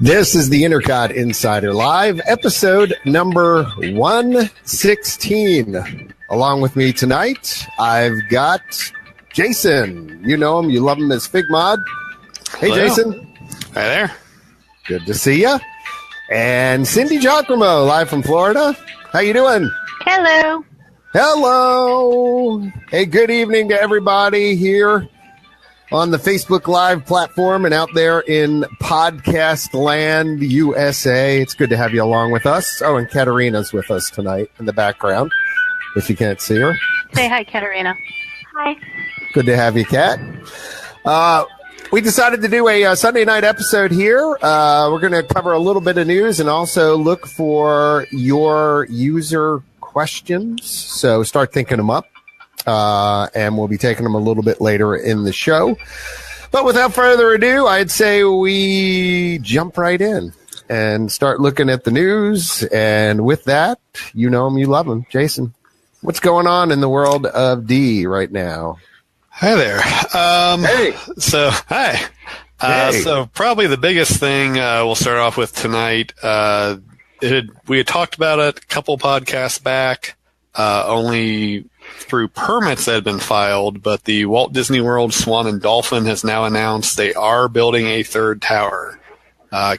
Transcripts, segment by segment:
This is the Intercot Insider Live, episode number 116. Along with me tonight, I've got Jason. You know him, you love him as Figmod. Hey, hello. Jason. Hi there. Good to see you. And Cindy Jachrimo, live from Florida. How you doing? Hello. Hello. Hey, good evening to everybody here on the Facebook Live platform and out there in podcast land, USA. It's good to have you along with us. Oh, and Katerina's with us tonight in the background, if you can't see her. Say hi, Katerina. Hi. Good to have you, Kat. We decided to do a Sunday night episode here. We're going to cover a little bit of news and also look for your user questions. So start thinking them up. And we'll be taking them a little bit later in the show. But without further ado, I'd say we jump right in and start looking at the news. And with that, you know him, you love him. Jason, what's going on in the world of D right now? Hi there. Hey. So, hi. Hey. So probably the biggest thing we'll start off with tonight, we had talked about it a couple podcasts back, only through permits that had been filed, but the Walt Disney World Swan and Dolphin has now announced they are building a third tower,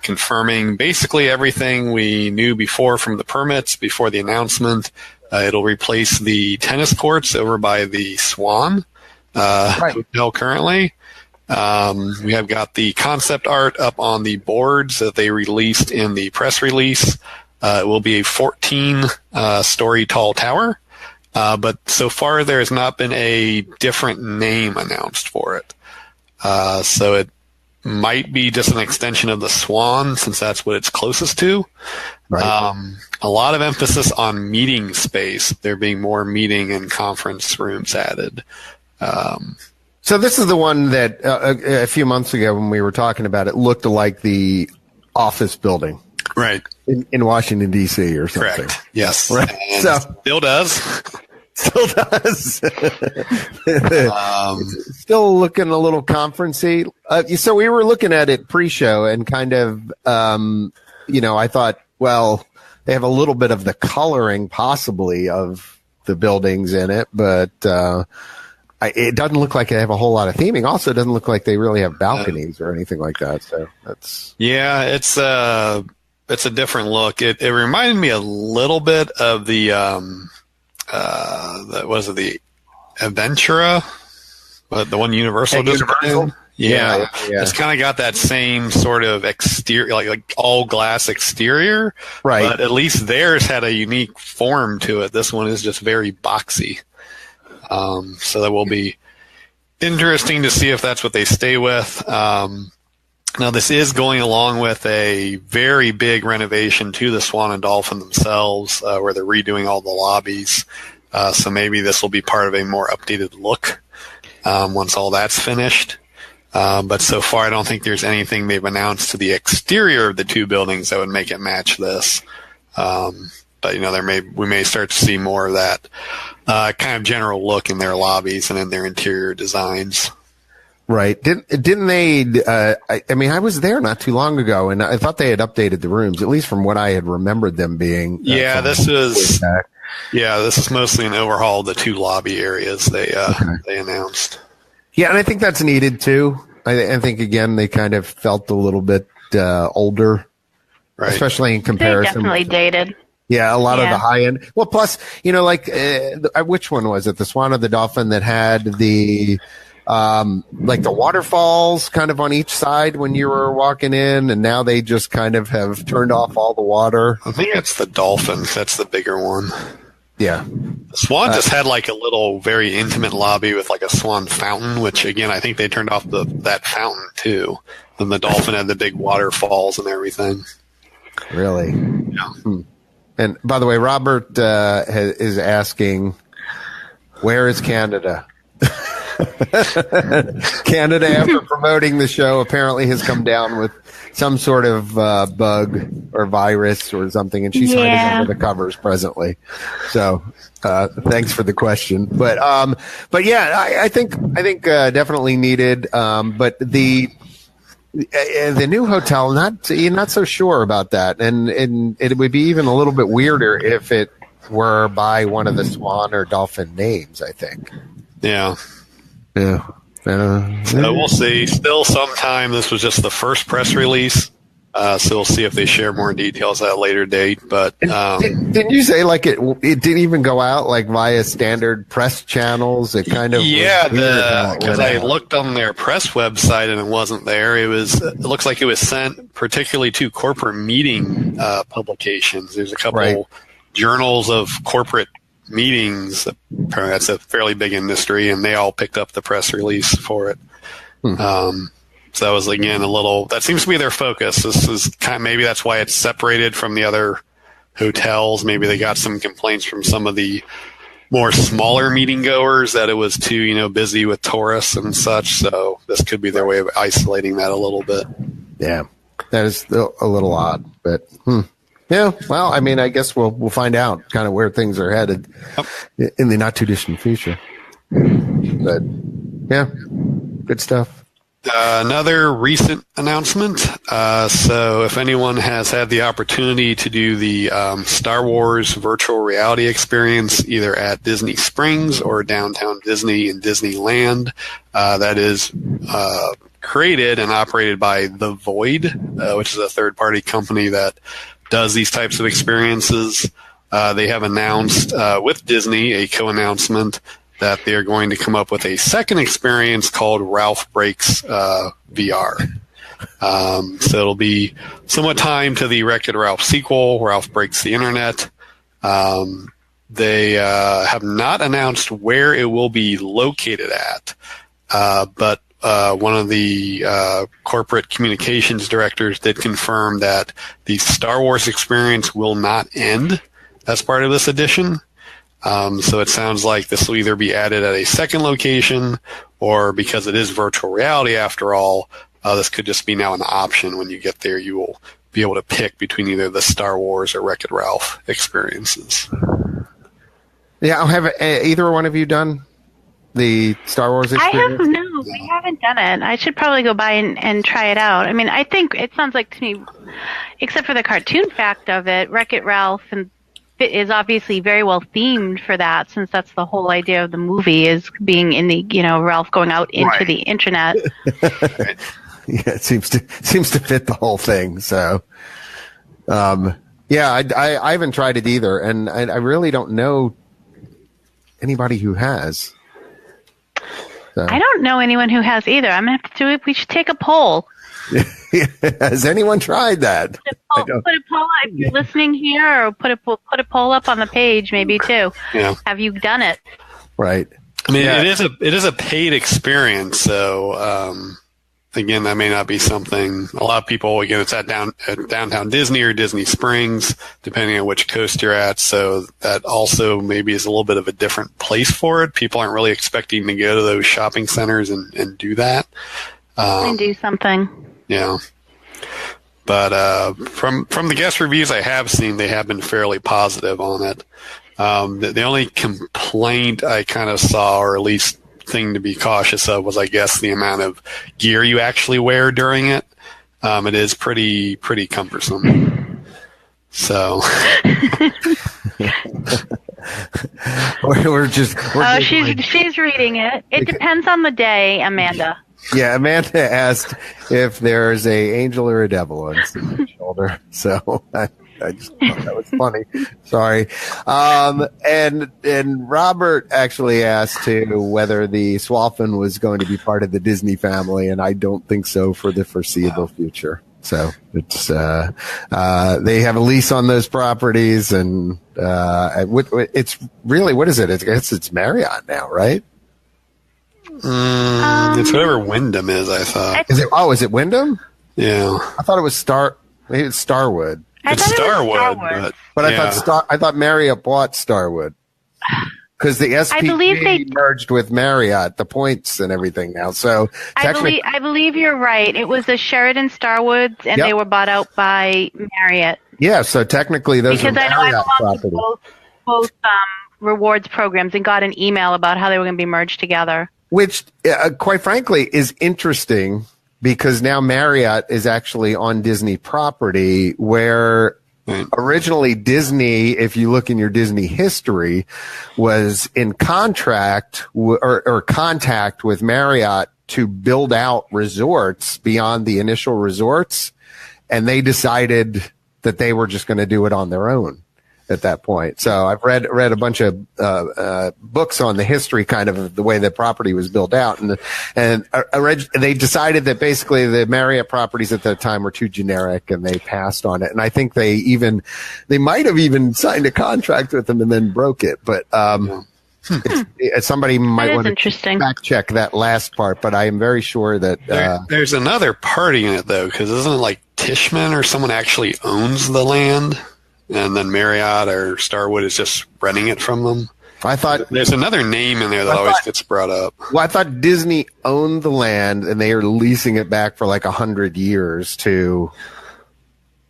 confirming basically everything we knew before from the permits, before the announcement. It'll replace the tennis courts over by the Swan hotel currently. We have got the concept art up on the boards that they released in the press release. It will be a 14-story tall tower. But so far there has not been a different name announced for it. So it might be just an extension of the Swan, since that's what it's closest to. Right. A lot of emphasis on meeting space. There being more meeting and conference rooms added. So this is the one that a few months ago when we were talking about it looked like the office building. Right. In Washington, D.C. or something. Correct. Yes. Right. And So, still does. still does. Still looking a little conferencey. So we were looking at it pre-show and kind of, I thought, well, they have a little bit of the coloring possibly of the buildings in it, but it doesn't look like they have a whole lot of theming. Also, it doesn't look like they really have balconies or anything like that. So that's it's a different look. It reminded me a little bit of the the Aventura, the one Universal just put in. Yeah. It's kind of got that same sort of exterior, like all glass exterior. Right. But at least theirs had a unique form to it. This one is just very boxy. So that will be interesting to see if that's what they stay with. Now, this is going along with a very big renovation to the Swan and Dolphin themselves, where they're redoing all the lobbies. So maybe this will be part of a more updated look once all that's finished. But so far, I don't think there's anything they've announced to the exterior of the two buildings that would make it match this. But we may start to see more of that kind of general look in their lobbies and in their interior designs. right. Didn't they? I was there not too long ago, and I thought they had updated the rooms, at least from what I had remembered them being. This is mostly an overhaul of the two lobby areas they announced. Yeah, and I think that's needed too. I think again they kind of felt a little bit older, right? Especially in comparison. They're definitely dated. Yeah, a lot of the high end. Well, plus, which one was it? The Swan or the Dolphin that had the the waterfalls kind of on each side when you were walking in, and now they just kind of have turned off all the water. I think it's the Dolphin. That's the bigger one. Yeah. The Swan just had like a little very intimate lobby with like a Swan fountain, which again, I think they turned off that fountain too. And the Dolphin had the big waterfalls and everything. Really? Yeah. And by the way, Robert is asking, where is Canada? Canada, after promoting the show, apparently has come down with some sort of bug or virus or something, and she's hiding under the covers presently. So thanks for the question. But yeah, I think definitely needed. But The new hotel, not so sure about that, and it would be even a little bit weirder if it were by one of the Swan or Dolphin names. I think. Yeah. Yeah. So we'll see. Still, sometime. This was just the first press release, so we'll see if they share more details at a later date. But didn't you say like it didn't even go out like via standard press channels? It kind of because I looked on their press website and it wasn't there. It looks like it was sent particularly to corporate meeting publications. There's a couple journals of corporate meetings. Apparently that's a fairly big industry, and they all picked up the press release for it. So that was, again, that seems to be their focus. This is maybe that's why it's separated from the other hotels. Maybe they got some complaints from some of the more smaller meeting goers that it was too, busy with tourists and such. So this could be their way of isolating that a little bit. Yeah, that is a little odd, but yeah. Well, I mean, I guess we'll find out kind of where things are headed in the not too distant future. But yeah, good stuff. Another recent announcement. So if anyone has had the opportunity to do the Star Wars virtual reality experience either at Disney Springs or Downtown Disney in Disneyland, that is created and operated by The Void, which is a third-party company that does these types of experiences. They have announced with Disney a co-announcement that they're going to come up with a second experience called Ralph Breaks VR. So it'll be somewhat timed to the Wreck-It Ralph sequel, Ralph Breaks the Internet. They have not announced where it will be located at, but one of the corporate communications directors did confirm that the Star Wars experience will not end as part of this edition. So it sounds like this will either be added at a second location, or because it is virtual reality after all, this could just be now an option. When you get there, you will be able to pick between either the Star Wars or Wreck-It Ralph experiences. Yeah, have either one of you done the Star Wars experience? We haven't done it. I should probably go by and try it out. I mean, I think it sounds like to me, except for the cartoon fact of it, Wreck-It Ralph is obviously very well themed for that, since that's the whole idea of the movie, is being in the, Ralph going out into the internet. Yeah, it seems to fit the whole thing. So, yeah, I haven't tried it either, and I really don't know anybody who has. So. I don't know anyone who has either. I'm gonna have to do it. We should take a poll. Has anyone tried that? Put a poll if you're listening here, or put a poll up on the page, maybe too. Yeah. Have you done it? Right. I mean, it is a paid experience, so again, that may not be something a lot of people. Again, it's at downtown Disney or Disney Springs, depending on which coast you're at. So that also maybe is a little bit of a different place for it. People aren't really expecting to go to those shopping centers and do that. And do something. Yeah. But from the guest reviews I have seen, they have been fairly positive on it. The only complaint I kind of saw, or at least thing to be cautious of, was, I guess, the amount of gear you actually wear during it. It is pretty cumbersome. So she's reading it. It depends on the day, Amanda. Yeah, Amanda asked if there's a angel or a devil on the shoulder. So I just thought that was funny. Sorry. And Robert actually asked too whether the Swaffin was going to be part of the Disney family, and I don't think so for the foreseeable future. So it's they have a lease on those properties, and it's really, what is it? I guess it's Marriott now, right? It's whatever Wyndham is, I thought. Is it Wyndham? Yeah. I thought it was maybe it's Starwood. It's Starwood. But yeah. I thought Marriott bought Starwood. Because the SPG merged with Marriott, the points and everything now. So I believe you're right. It was the Sheraton Starwoods, and they were bought out by Marriott. Yeah, so technically those are Marriott properties. Because I belong to both rewards programs, and got an email about how they were going to be merged together. Which, quite frankly, is interesting because now Marriott is actually on Disney property, where originally Disney, if you look in your Disney history, was in contract or contact with Marriott to build out resorts beyond the initial resorts. And they decided that they were just going to do it on their own at that point. So I've read a bunch of books on the history kind of the way the property was built out. And they decided that basically the Marriott properties at that time were too generic, and they passed on it. And I think they might have even signed a contract with them and then broke it. But somebody might want to fact check that last part, but I am very sure that there's another party in it though, because isn't it like Tishman or someone actually owns the land, and then Marriott or Starwood is just renting it from them? I thought there's another name in there that always gets brought up. Well, I thought Disney owned the land and they are leasing it back for like 100 years to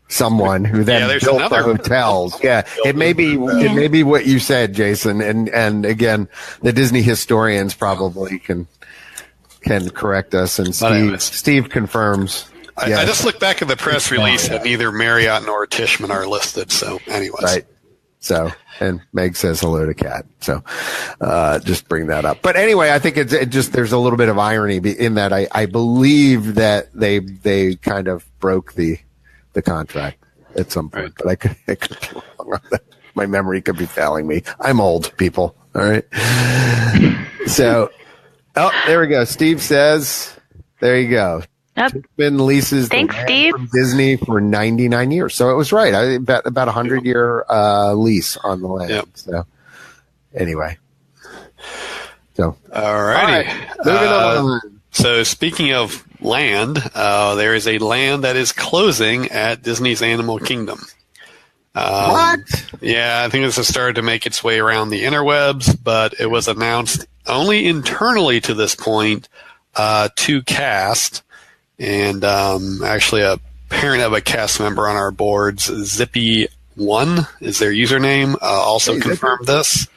someone who then built the hotels. Yeah, it may be what you said, Jason. And again, the Disney historians probably can correct us. And Steve confirms. I just looked back at the press release, and neither Marriott nor Tishman are listed. So, anyways, right. So, and Meg says hello to Kat. So, just bring that up. But anyway, I think it just there's a little bit of irony in that. I believe that they kind of broke the contract at some point, but I could be wrong on that. My memory could be failing me. I'm old, people. All right. So, there we go. Steve says, there you go. Yep. Been leases Thanks, Steve. from Disney for 99 years. So it was right. About 100-year lease on the land. Yep. So anyway. So all right. Moving on. So speaking of land, there is a land that is closing at Disney's Animal Kingdom. What? Yeah, I think this has started to make its way around the interwebs, but it was announced only internally to this point to cast. And actually a parent of a cast member on our boards, Zippy1 is their username, also confirmed this.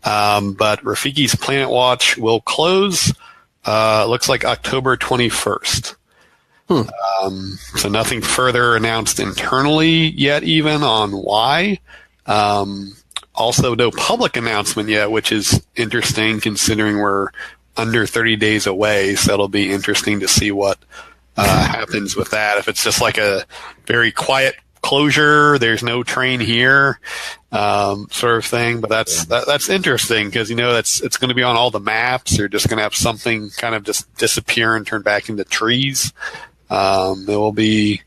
But Rafiki's Planet Watch will close, looks like October 21st. So nothing further announced internally yet even on why. Also no public announcement yet, which is interesting considering we're under 30 days away. So it'll be interesting to see what happens with that. If it's just like a very quiet closure, there's no train here, sort of thing. But that's interesting because it's going to be on all the maps. They're just going to have something kind of just disappear and turn back into trees. It will be.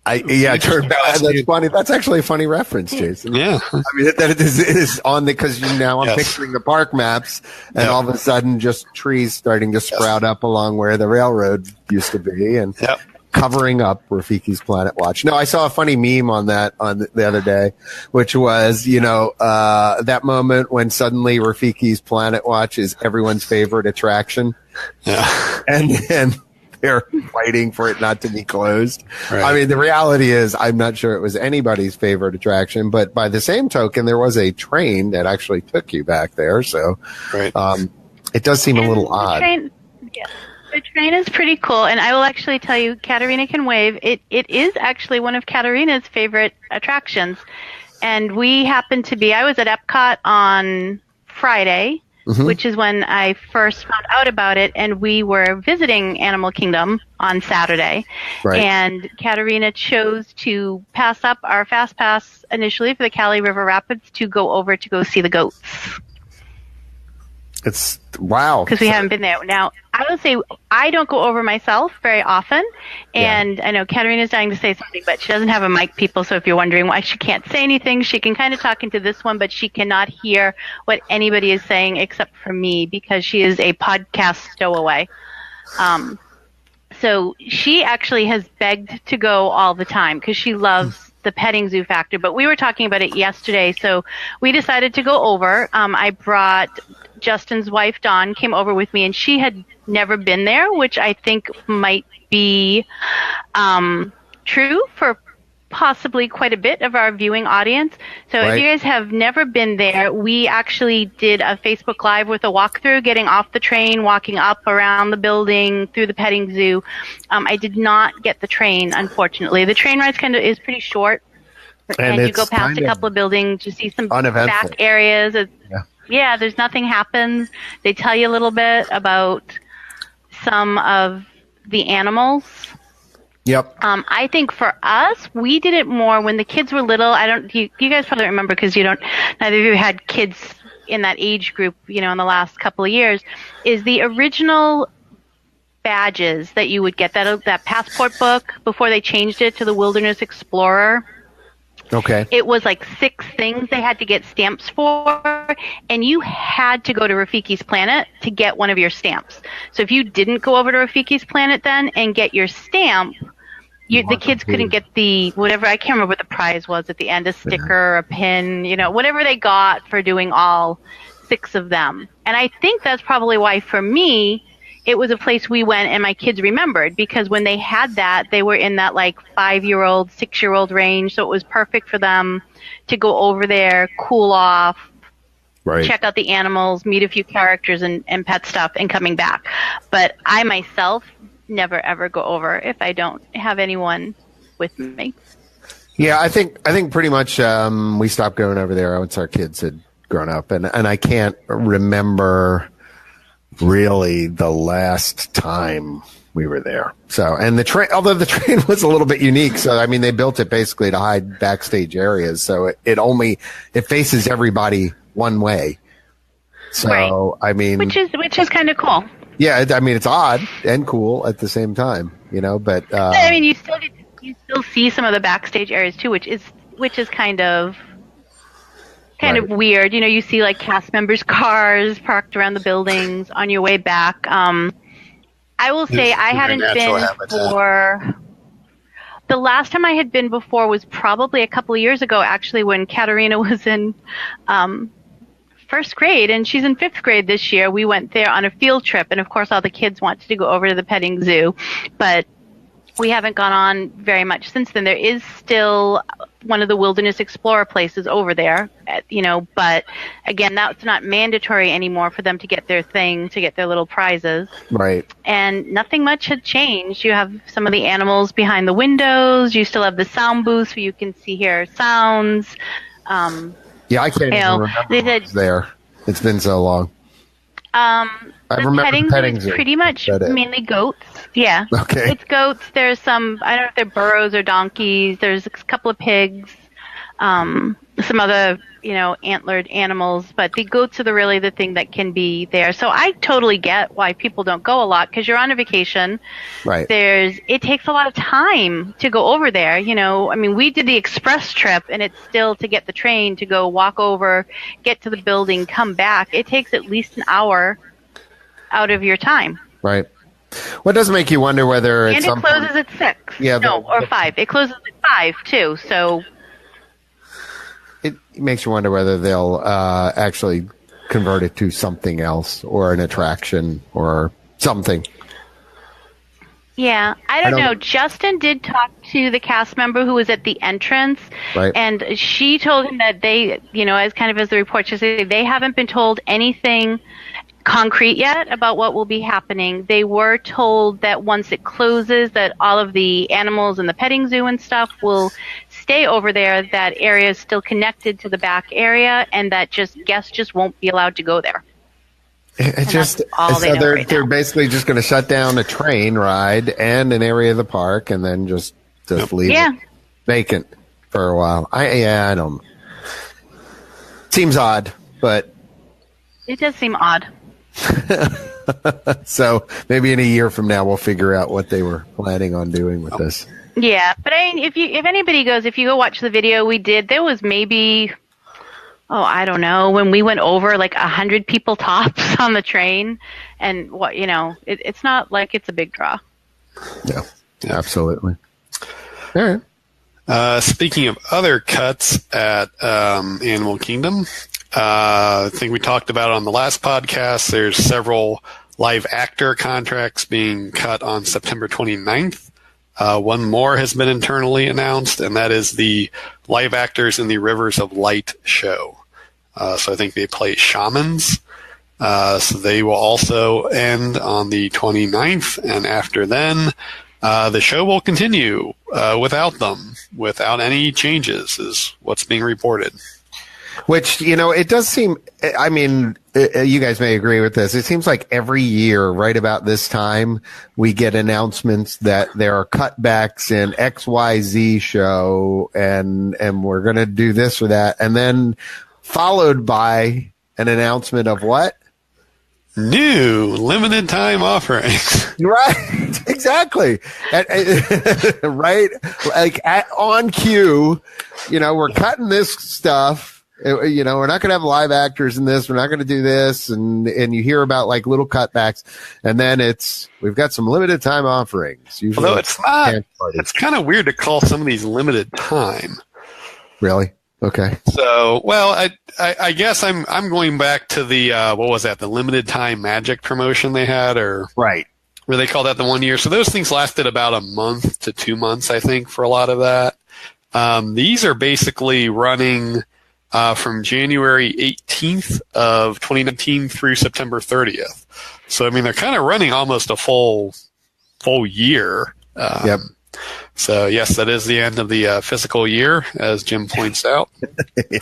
Turn back. That's funny. That's actually a funny reference, Jason. Yeah, I mean that it is on because now I'm picturing the park maps, and all of a sudden just trees starting to sprout up along where the railroad used to be, and covering up Rafiki's Planet Watch. No, I saw a funny meme on that the other day, which was that moment when suddenly Rafiki's Planet Watch is everyone's favorite attraction, and they're fighting for it not to be closed. Right. I mean, the reality is I'm not sure it was anybody's favorite attraction, but by the same token, there was a train that actually took you back there. So it does seem a little odd. The train is pretty cool, and I will actually tell you, Katarina can wave. It is actually one of Katarina's favorite attractions. And I was at Epcot on Friday, which is when I first found out about it, and we were visiting Animal Kingdom on Saturday. Right. And Katarina chose to pass up our Fast Pass initially for the Cali River Rapids to go over to go see the goats. It's wow. Because we haven't been there. Now, I will say I don't go over myself very often, and I know Katarina's dying to say something, but she doesn't have a mic, people, so if you're wondering why she can't say anything, she can kind of talk into this one, but she cannot hear what anybody is saying except for me because she is a podcast stowaway. So she actually has begged to go all the time because she loves the petting zoo factor, but we were talking about it yesterday, so we decided to go over. I brought Justin's wife, Dawn, came over with me, and she had never been there, which I think might be true for possibly quite a bit of our viewing audience. So if you guys have never been there, we actually did a Facebook Live with a walkthrough, getting off the train, walking up around the building, through the petting zoo. I did not get the train, unfortunately. The train ride is pretty short. And you go past a couple of buildings, you see some back areas. There's nothing happens. They tell you a little bit about some of the animals. Yep. I think for us, we did it more when the kids were little. You guys probably remember because neither of you had kids in that age group, in the last couple of years, is the original badges that you would get, that passport book before they changed it to the Wilderness Explorer. Okay. It was like 6 things they had to get stamps for, and you had to go to Rafiki's Planet to get one of your stamps. So if you didn't go over to Rafiki's Planet then and get your stamp, the kids couldn't get the whatever, I can't remember what the prize was at the end, a sticker, a pin, whatever they got for doing all 6 of them. And I think that's probably why for me, it was a place we went and my kids remembered, because when they had that, they were in that 5-year-old, 6-year-old range. So it was perfect for them to go over there, cool off, check out the animals, meet a few characters and pet stuff, and coming back. But I myself never ever go over if I don't have anyone with me. Yeah, I think pretty much we stopped going over there once our kids had grown up, and I can't remember really the last time we were there. So, and the train, although the train was a little bit unique. So, I mean, they built it basically to hide backstage areas. So it faces everybody one way. So, I mean, which is kind of cool. Yeah. I mean, it's odd and cool at the same time, but, I mean, you still see some of the backstage areas too, which is kind of weird. You see cast members' cars parked around the buildings on your way back. I will say I hadn't been for the last time I had been before was probably a couple of years ago, actually, when Katarina was in first grade and she's in 5th grade this year. We went there on a field trip, and of course all the kids wanted to go over to the petting zoo, but we haven't gone on very much since then. There is still one of the Wilderness Explorer places over there, but again, that's not mandatory anymore for them to get their thing, to get their little prizes. Right. And nothing much had changed. You have some of the animals behind the windows. You still have the sound booths where you can hear sounds. Yeah, I can't even remember what was there. It's been so long. The petting zoo is pretty much mainly goats. Yeah. Okay. It's goats. There's some, I don't know if they're burros or donkeys. There's a couple of pigs, some other, antlered animals. But the goats are really the thing that can be there. So I totally get why people don't go a lot, because you're on a vacation. Right. It takes a lot of time to go over there. I mean, we did the express trip, and it's still to get the train to go walk over, get to the building, come back. It takes at least an hour out of your time. Right. What does make you wonder whether and it closes at 6. Yeah, or 5. It closes at 5 too. So it makes you wonder whether they'll actually convert it to something else, or an attraction or something. Yeah, I don't know. Justin did talk to the cast member who was at the entrance, and she told him that they, as the report should say, they haven't been told anything concrete yet about what will be happening. They were told that once it closes, that all of the animals in the petting zoo and stuff will stay over there. That area is still connected to the back area, and that guests just won't be allowed to go there. They're basically just going to shut down a train ride and an area of the park, and then just leave it vacant for a while. I don't. Seems odd, but it does seem odd. So maybe in a year from now we'll figure out what they were planning on doing with this. Yeah, but I mean, if anybody goes, if you go watch the video we did, there was maybe, I don't know, when we went over 100 people tops on the train, and it's not like it's a big draw. Yeah, absolutely. All right. Speaking of other cuts at Animal Kingdom, I think we talked about it on the last podcast. There's several live actor contracts being cut on September 29th. One more has been internally announced, and that is the Live Actors in the Rivers of Light show. So I think they play shamans. So they will also end on the 29th, and after then, the show will continue without them, without any changes, is what's being reported. Which, it does seem, I mean, you guys may agree with this. It seems like every year, right about this time, we get announcements that there are cutbacks in XYZ show and we're going to do this or that. And then followed by an announcement of what? New limited time offerings. Right. Exactly. Right. Like on cue, we're cutting this stuff. We're not going to have live actors in this. We're not going to do this. And you hear about like little cutbacks. And then we've got some limited time offerings. Usually although it's not, it's kind of weird to call some of these limited time. Really? Okay. So, well, I guess I'm going back to the, what was that? The limited time magic promotion they had, or right. Where they call that the 1 year. So those things lasted about a month to 2 months, I think, for a lot of that. These are basically running, from January 18th of 2019 through September 30th. So, I mean, they're kind of running almost a full year. Yep. So, yes, that is the end of the fiscal year, as Jim points out. Yeah,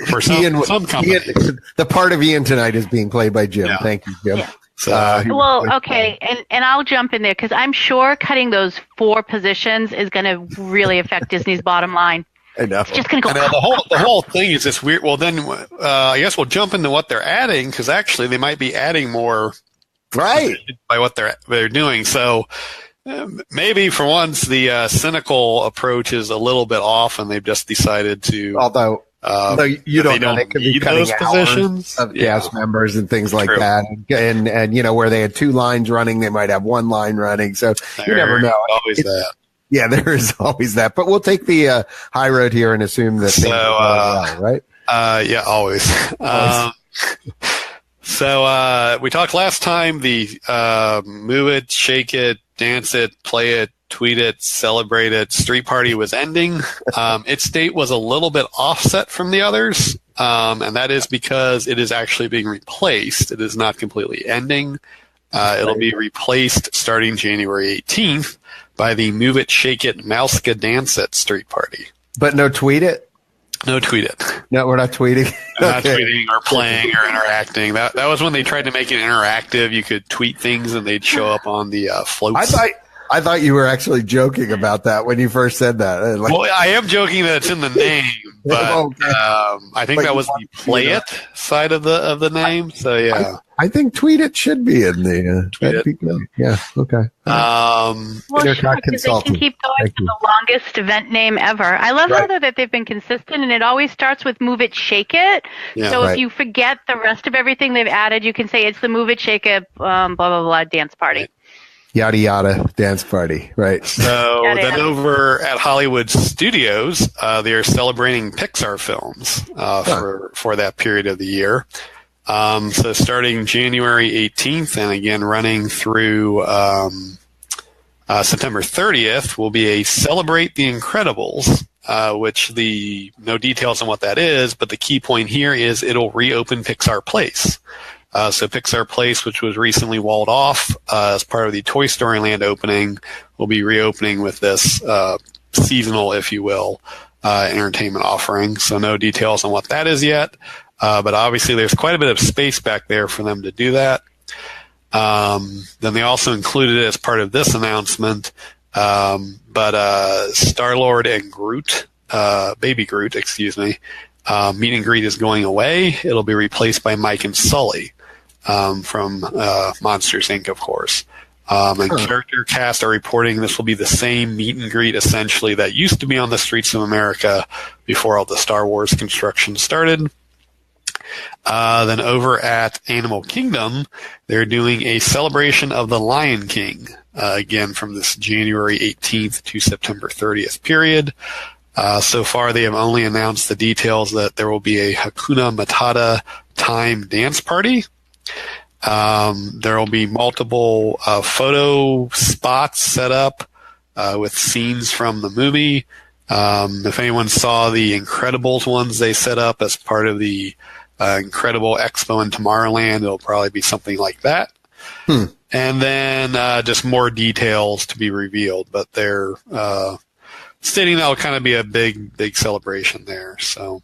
for some companies. The part of Ian tonight is being played by Jim. Yeah. Thank you, Jim. Yeah. Well, okay, and I'll jump in there because I'm sure cutting those 4 positions is going to really affect Disney's bottom line. I know. It's just going to go. The whole thing is this weird. Well, then I guess we'll jump into what they're adding, because actually they might be adding more, right, by what they're doing. So maybe for once the cynical approach is a little bit off, and they've just decided to. Although you don't know, they could be cutting those positions of cast members and things like that, and where they had 2 lines running, they might have 1 line running. So you never know. Always that. Yeah, there is always that. But we'll take the high road here and assume that things are going well, right? Yeah, always. So we talked last time, the Move It, Shake It, Dance It, Play It, Tweet It, Celebrate It Street Party was ending. Its date was a little bit offset from the others, and that is because it is actually being replaced. It is not completely ending. It'll be replaced starting January 18th by the Move It, Shake It, Mouska Dance It Street Party. But no Tweet It? No Tweet It. No, we're not tweeting? Not tweeting or playing or interacting. That was when they tried to make it interactive. You could tweet things and they'd show up on the floats. I thought you were actually joking about that when you first said that. Well, I am joking that it's in the name, but okay. I think that was the Play It side of the name. So yeah, I think Tweet It should be in the. That'd be good. Yeah. Okay. Well, sure, because they can keep going for the longest event name ever. I love how that they've been consistent, and it always starts with Move It, Shake It. Yeah, so if you forget the rest of everything they've added, you can say it's the Move It, Shake It, blah blah blah dance party. Right. Yada yada dance party, right? So then over at Hollywood Studios, they are celebrating Pixar films for that period of the year. So starting January 18th and again running through September 30th will be a Celebrate the Incredibles, which no details on what that is, but the key point here is it'll reopen Pixar Place. So Pixar Place, which was recently walled off as part of the Toy Story Land opening, will be reopening with this seasonal, if you will, entertainment offering. So no details on what that is yet, but obviously there's quite a bit of space back there for them to do that. Then they also included it as part of this announcement, but Star-Lord and Groot, Baby Groot, excuse me, meet and greet is going away. It'll be replaced by Mike and Sully from Monsters, Inc., of course. And character cast are reporting this will be the same meet and greet, essentially, that used to be on the streets of America before all the Star Wars construction started. Then over at Animal Kingdom, they're doing a celebration of the Lion King, again from this January 18th to September 30th period. So far, they have only announced the details that there will be a Hakuna Matata time dance party. There will be multiple photo spots set up with scenes from the movie. If anyone saw the Incredibles ones they set up as part of the Incredible Expo in Tomorrowland, it'll probably be something like that. And then just more details to be revealed, but they're stating that'll kind of be a big celebration there. So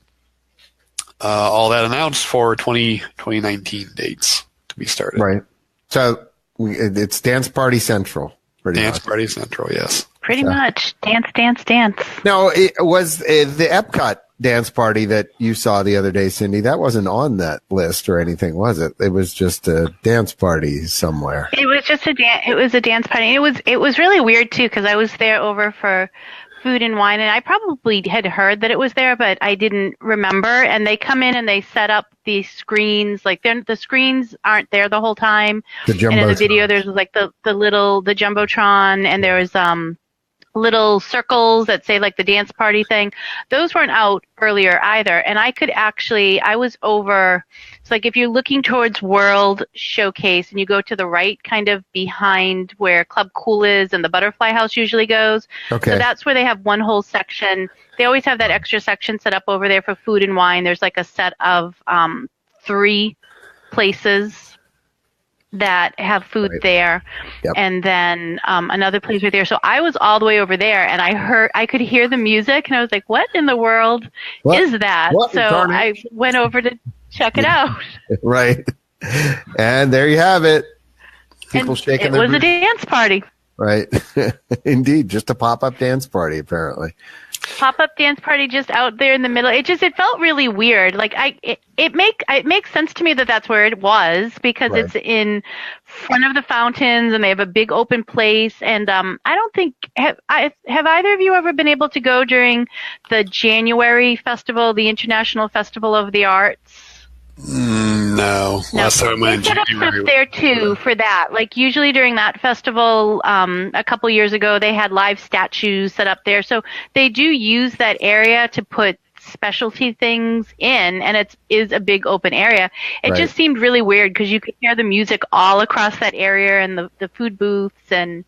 all that announced for 2019 dates to be started. Right. So it's Dance Party Central. Dance Party Central, yes. Pretty much. Dance, dance, dance. No, it was the Epcot dance party that you saw the other day, Cindy. That wasn't on that list or anything, was it? It was just a dance party somewhere. It was just it was a dance party. It was really weird too, because I was there over for food and wine, and I probably had heard that it was there, but I didn't remember. And they come in and they set up these screens. Like the screens aren't there the whole time. And in the video, there's like the jumbotron, and there was little circles that say like the dance party thing. Those weren't out earlier either. And I was over, it's like if you're looking towards World Showcase and you go to the right, kind of behind where Club Cool is and the Butterfly House usually goes. Okay. So that's where they have one whole section. They always have that extra section set up over there for food and wine. There's like a set of 3 places that have food there, and then another place right there. So I was all the way over there, and I could hear the music, and I was like, "What in the world is that?" So I went over to check it out. Right, and there you have it. People shaking their boots. It was a dance party. Right, indeed, just a pop-up dance party, apparently. Pop-up dance party just out there in the middle. It felt really weird. Like it makes sense to me that that's where it was, because it's in front of the fountains and they have a big open place. And I don't think have either of you ever been able to go during the January festival, the International Festival of the Arts? No. Last time I went they set up stuff there too for that. Like usually during that festival, a couple years ago, they had live statues set up there. So they do use that area to put specialty things in, and it is a big open area. It just seemed really weird because you could hear the music all across that area and the food booths and.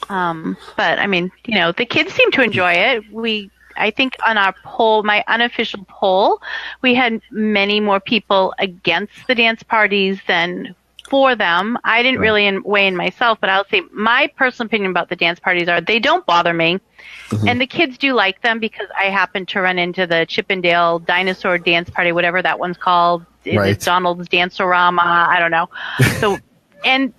But I mean, the kids seem to enjoy it. I think on our poll, my unofficial poll, we had many more people against the dance parties than for them. I didn't really weigh in myself, but I'll say my personal opinion about the dance parties are they don't bother me. And the kids do like them because I happened to run into the Chippendale dinosaur dance party, whatever that one's called. Is it Donald's Dancerama? I don't know. So. And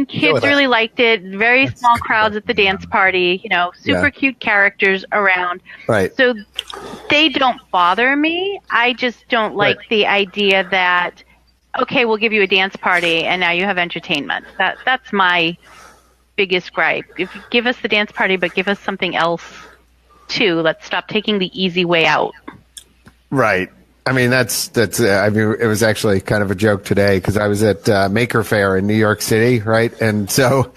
kids really liked it. Very small crowds at the dance party, super cute characters around. Right. So they don't bother me. I just don't like the idea that, okay, we'll give you a dance party and now you have entertainment. That's my biggest gripe. If you give us the dance party, but give us something else too. Let's stop taking the easy way out. Right. I mean, that's. I mean, it was actually kind of a joke today because I was at Maker Faire in New York City, right? And so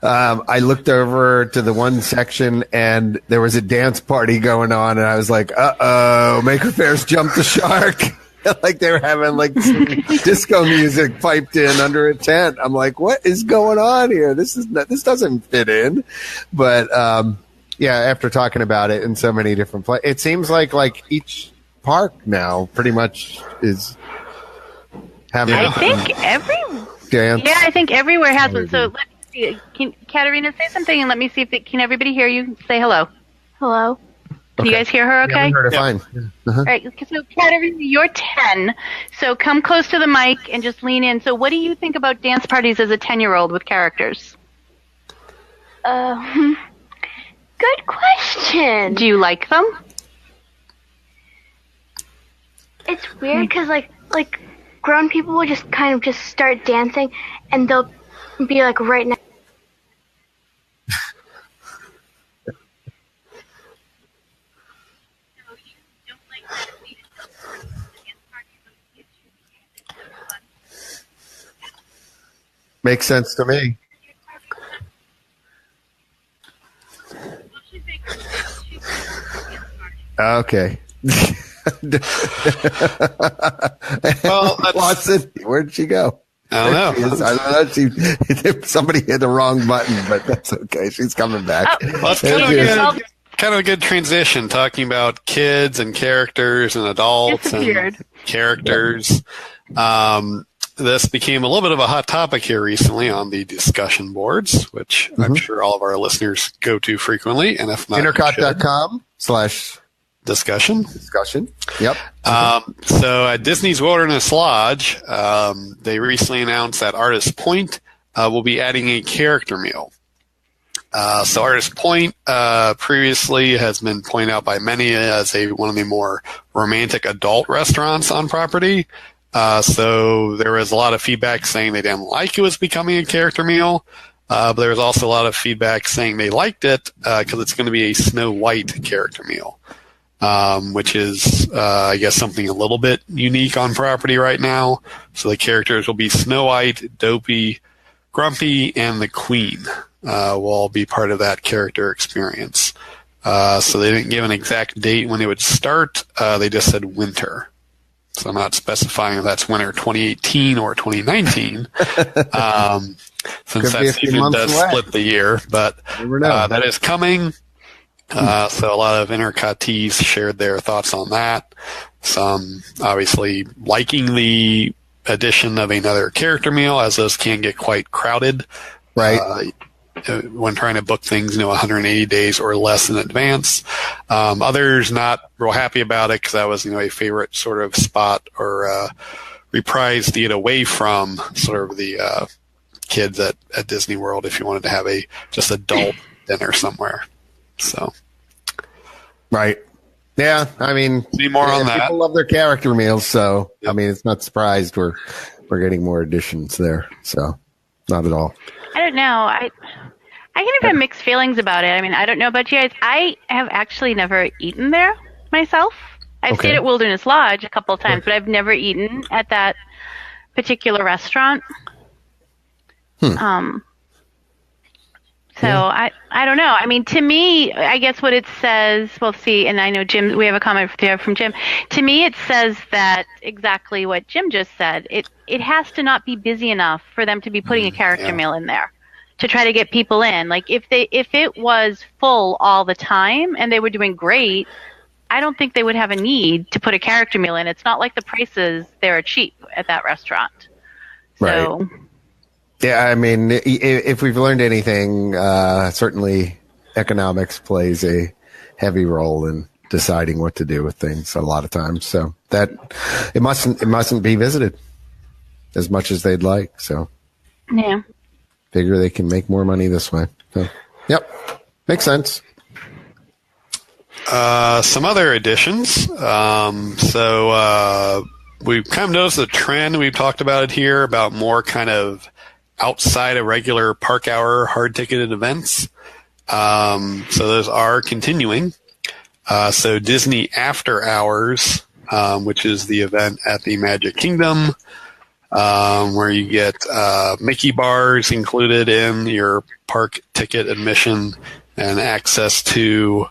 I looked over to the one section and there was a dance party going on, and I was like, "Uh-oh, Maker Faire's jumped the shark!" Like they were having like some disco music piped in under a tent. I'm like, "What is going on here? This doesn't fit in." But yeah, after talking about it in so many different places, it seems like each park now pretty much is having I think dance. Yeah, I think everywhere has one. So let me see. Can Katerina say something, and let me see if can everybody hear you? Say hello. Hello. Can you guys hear her okay? Yeah, we heard her fine. All right, so Katerina, you're 10, so come close to the mic and just lean in. So what do you think about dance parties as a 10-year-old with characters? Good question. Do you like them? It's weird because like grown people will just kind of just start dancing, and they'll be like right next. Makes sense to me. Okay. Well, Watson, where did she go? I don't know. I don't know. Somebody hit the wrong button, but that's okay. She's coming back. Let's kind of a good transition, talking about kids and characters and adults and characters. This became a little bit of a hot topic here recently on the discussion boards, which I'm sure all of our listeners go to frequently. And if not, InterCot.com/discussion. Yep. So at Disney's Wilderness Lodge, they recently announced that Artist Point will be adding a character meal. So Artist Point previously has been pointed out by many as one of the more romantic adult restaurants on property. So there was a lot of feedback saying they didn't like it was becoming a character meal. But there was also a lot of feedback saying they liked it because it's going to be a Snow White character meal, which is, I guess, something a little bit unique on property right now. So the characters will be Snow White, Dopey, Grumpy, and the Queen. Will all be part of that character experience. So they didn't give an exact date when it would start. They just said winter. So I'm not specifying if that's winter 2018 or 2019, since that season does split the year. But that is coming. So a lot of InterCotties shared their thoughts on that. Some obviously liking the addition of another character meal, as those can get quite crowded. Right. When trying to book things, 180 days or less in advance. Others not real happy about it because that was, a favorite sort of spot or reprise to get away from sort of the kids at Disney World if you wanted to have a just adult dinner somewhere. So, right. Yeah, I mean, on that. People love their character meals, so yep. I mean, it's not surprised we're getting more additions there. So, not at all. I don't know. I kind of have mixed feelings about it. I mean, I don't know about you guys. I have actually never eaten there myself. I've stayed at Wilderness Lodge a couple of times, but I've never eaten at that particular restaurant. So I don't know. I mean, to me, I guess what it says, we'll see, and I know Jim, we have a comment there from Jim. To me, it says that exactly what Jim just said. It has to not be busy enough for them to be putting a character meal in there to try to get people in. Like if it was full all the time and they were doing great, I don't think they would have a need to put a character meal in. It's not like the prices there are cheap at that restaurant. So. Right. Yeah, I mean, if we've learned anything, certainly economics plays a heavy role in deciding what to do with things a lot of times. So that it mustn't be visited as much as they'd like. So yeah, figure they can make more money this way. So, yep, makes sense. Some other additions. So we've kind of noticed a trend. We've talked about it here about more kind of outside of regular park hour hard ticketed events. So those are continuing. So Disney After Hours, which is the event at the Magic Kingdom, where you get Mickey bars included in your park ticket admission and access to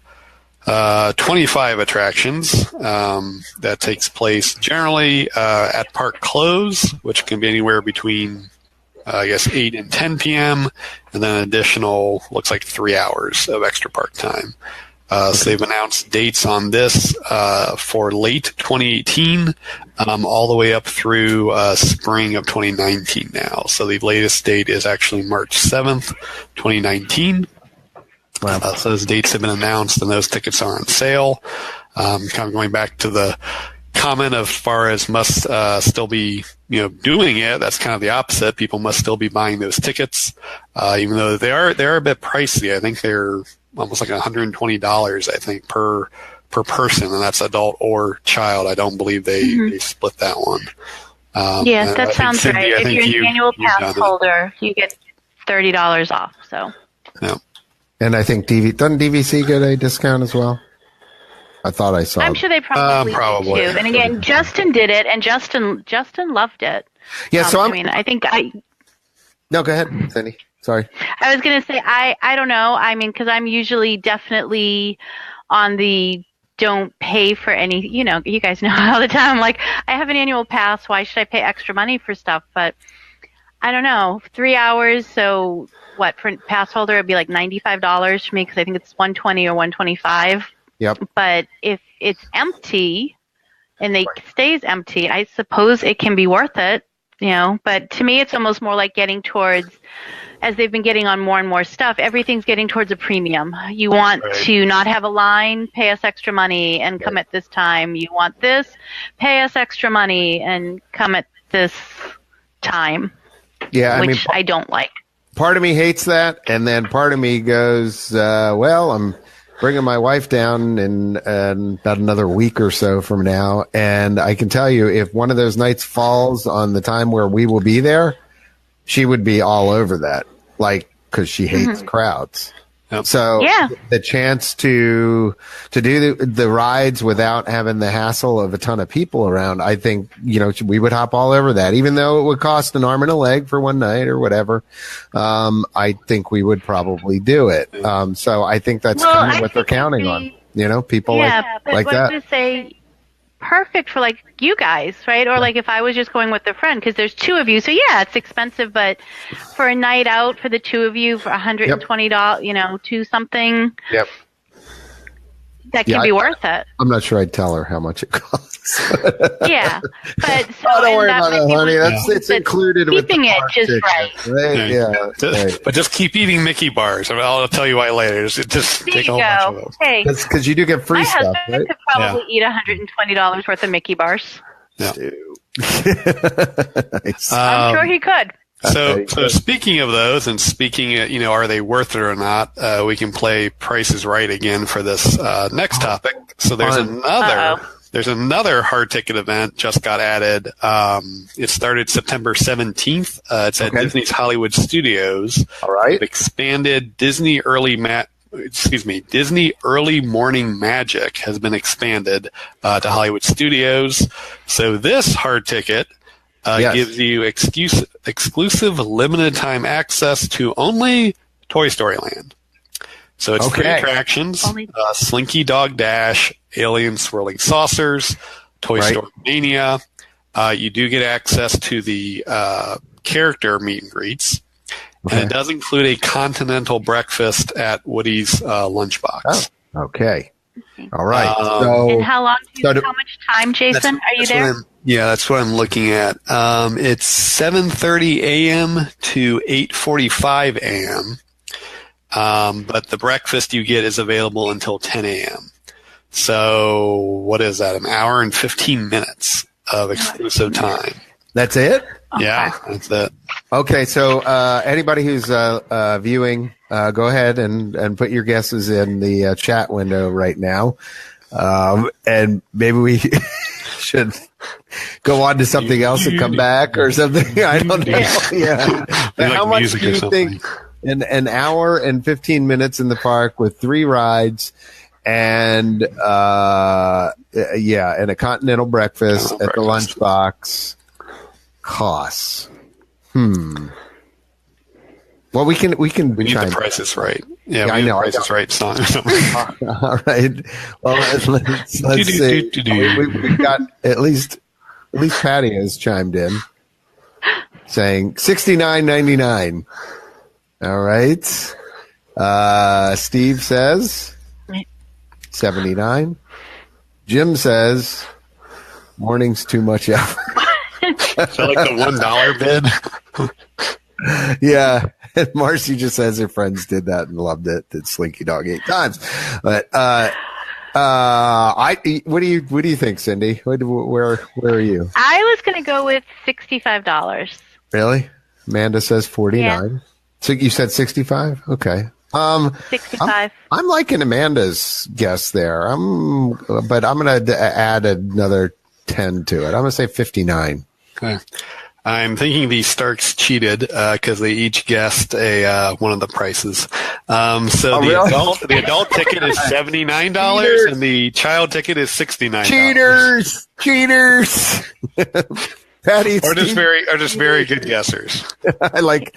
25 attractions. That takes place generally at park close, which can be anywhere between 8 and 10 p.m., and then an additional, looks like 3 hours of extra park time. So they've announced dates on this for late 2018 all the way up through spring of 2019 now. So the latest date is actually March 7th, 2019. So those dates have been announced, and those tickets are on sale. Kind of going back to the comment as far as must still be doing it. That's kind of the opposite. People must still be buying those tickets, even though they are a bit pricey. I think they're almost like $120, I think, per person, and that's adult or child. I don't believe they split that one. Yeah, that sounds right. If you're an annual pass holder, you get $30 off. So. Yeah. And I think doesn't DVC get a discount as well? I thought I saw. I'm sure they probably did too. And again, Justin did it, and Justin loved it. Yeah, so No, go ahead, Cindy. Sorry. I was going to say I don't know. I mean, because I'm usually definitely on the don't pay for any. You guys know all the time. I'm like, I have an annual pass. Why should I pay extra money for stuff? But I don't know, 3 hours. So what, for pass holder, it'd be like $95 for me because I think it's $120 or $125. Yep. But if it's empty and it stays empty, I suppose it can be worth it, you know. But to me, it's almost more like getting towards, as they've been getting on more and more stuff, everything's getting towards a premium. You want to not have a line, pay us extra money and come at this time. You want this, pay us extra money and come at this time. Yeah, which I don't like. Part of me hates that, and then part of me goes, well, I'm bringing my wife down in about another week or so from now, and I can tell you, if one of those nights falls on the time where we will be there, she would be all over that, like, because she hates crowds. Yep. So the chance to do the rides without having the hassle of a ton of people around, I think, you know, we would hop all over that, even though it would cost an arm and a leg for one night or whatever. I think we would probably do it. So I think that's kind of what they're counting on, you know, people like that. I was to say, perfect for like you guys, right? Or like if I was just going with a friend, because there's two of you, so yeah, it's expensive, but for a night out for the two of you for $120, you know, to something, that can be worth it. I'm not sure I'd tell her how much it costs. Yeah, but so don't worry about that, honey. It's included with keeping it just right. Yeah, but just keep eating Mickey bars. I'll tell you why later. Just there take a you whole bunch of those. Hey, because you do get free stuff, my husband could probably eat $120 worth of Mickey bars. Yeah. Nice. I'm sure he could. So speaking of those, and speaking, you know, are they worth it or not? We can play Price is Right again for this next topic. So there's another hard ticket event just got added. It started September 17th. It's at Disney's Hollywood Studios. All right. It expanded Disney Early Morning Magic has been expanded to Hollywood Studios. So this hard ticket gives you exclusive limited time access to only Toy Story Land. So it's 3 attractions, Slinky Dog Dash, Alien Swirling Saucers, Toy Story Mania. You do get access to the character meet and greets. And it does include a continental breakfast at Woody's Lunchbox. Oh, okay. All right. And how long? How much time, Jason? Are you there? That's what I'm looking at. It's 7:30 a.m. to 8:45 a.m. But the breakfast you get is available until 10 a.m. So what is that? An hour and 15 minutes of exclusive time. That's it? Okay. Yeah, that's it. Okay, so anybody who's viewing, go ahead and put your guesses in the chat window right now. And maybe we should go on to something else and come back or something. I don't know. Yeah. How much do you think an hour and 15 minutes in the park with 3 rides and and a continental breakfast at the lunchbox costs? Well, we need the Price is Right. Yeah, I know. Price is Right song. All right. Well, let's see. We've got at least Patty has chimed in, saying $69.99. All right. Steve says $79. Jim says morning's too much effort. Is that like the $1 bid? Yeah. And Marcy just says her friends did that and loved it. Did Slinky Dog 8 times. But what do you think, Cindy? Where are you? I was going to go with $65. Really? Amanda says 49. Yeah. So you said 65? Okay. 65. I'm liking Amanda's guess there. But I'm going to add another 10 to it. I'm going to say 59. Okay. I'm thinking the Starks cheated because they each guessed one of the prices. The adult ticket is $79 and the child ticket is $69. Cheaters! Patty, or just very good guessers. I like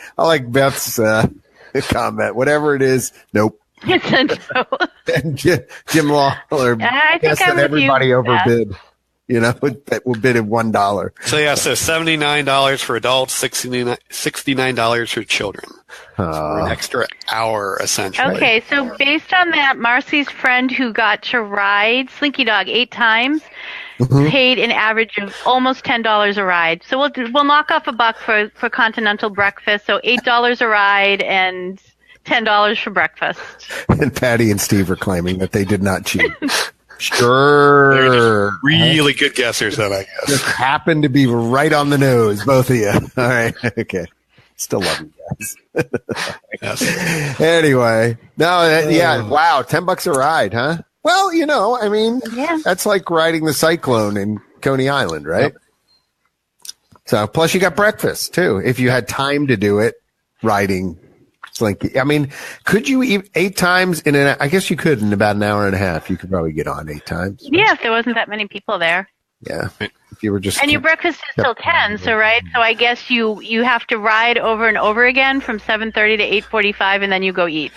Beth's comment. Whatever it is, nope. It's a no. And Jim Lawler I think guessed that everybody overbid. that will bid at $1. So so $79 for adults, $69 for children. For an extra hour, essentially. Okay, so based on that, Marcy's friend who got to ride Slinky Dog 8 times paid an average of almost $10 a ride. So we'll knock off $1 for continental breakfast. So $8 a ride and $10 for breakfast. And Patty and Steve are claiming that they did not cheat. Sure. They're really good guessers, then, I guess. Just happened to be right on the nose, both of you. All right. Okay. Still love you guys. Yes. Anyway. No, yeah. Wow. $10 a ride, huh? Well, that's like riding the Cyclone in Coney Island, right? Yep. So, plus you got breakfast, too, if you had time to do it riding Slinky. I mean, could you eat 8 times I guess you could in about an hour and a half. You could probably get on 8 times. Right? Yeah, if there wasn't that many people there. Yeah. If you were just. And your breakfast is till 10, so right? So I guess you have to ride over and over again from 7:30 to 8:45 and then you go eat.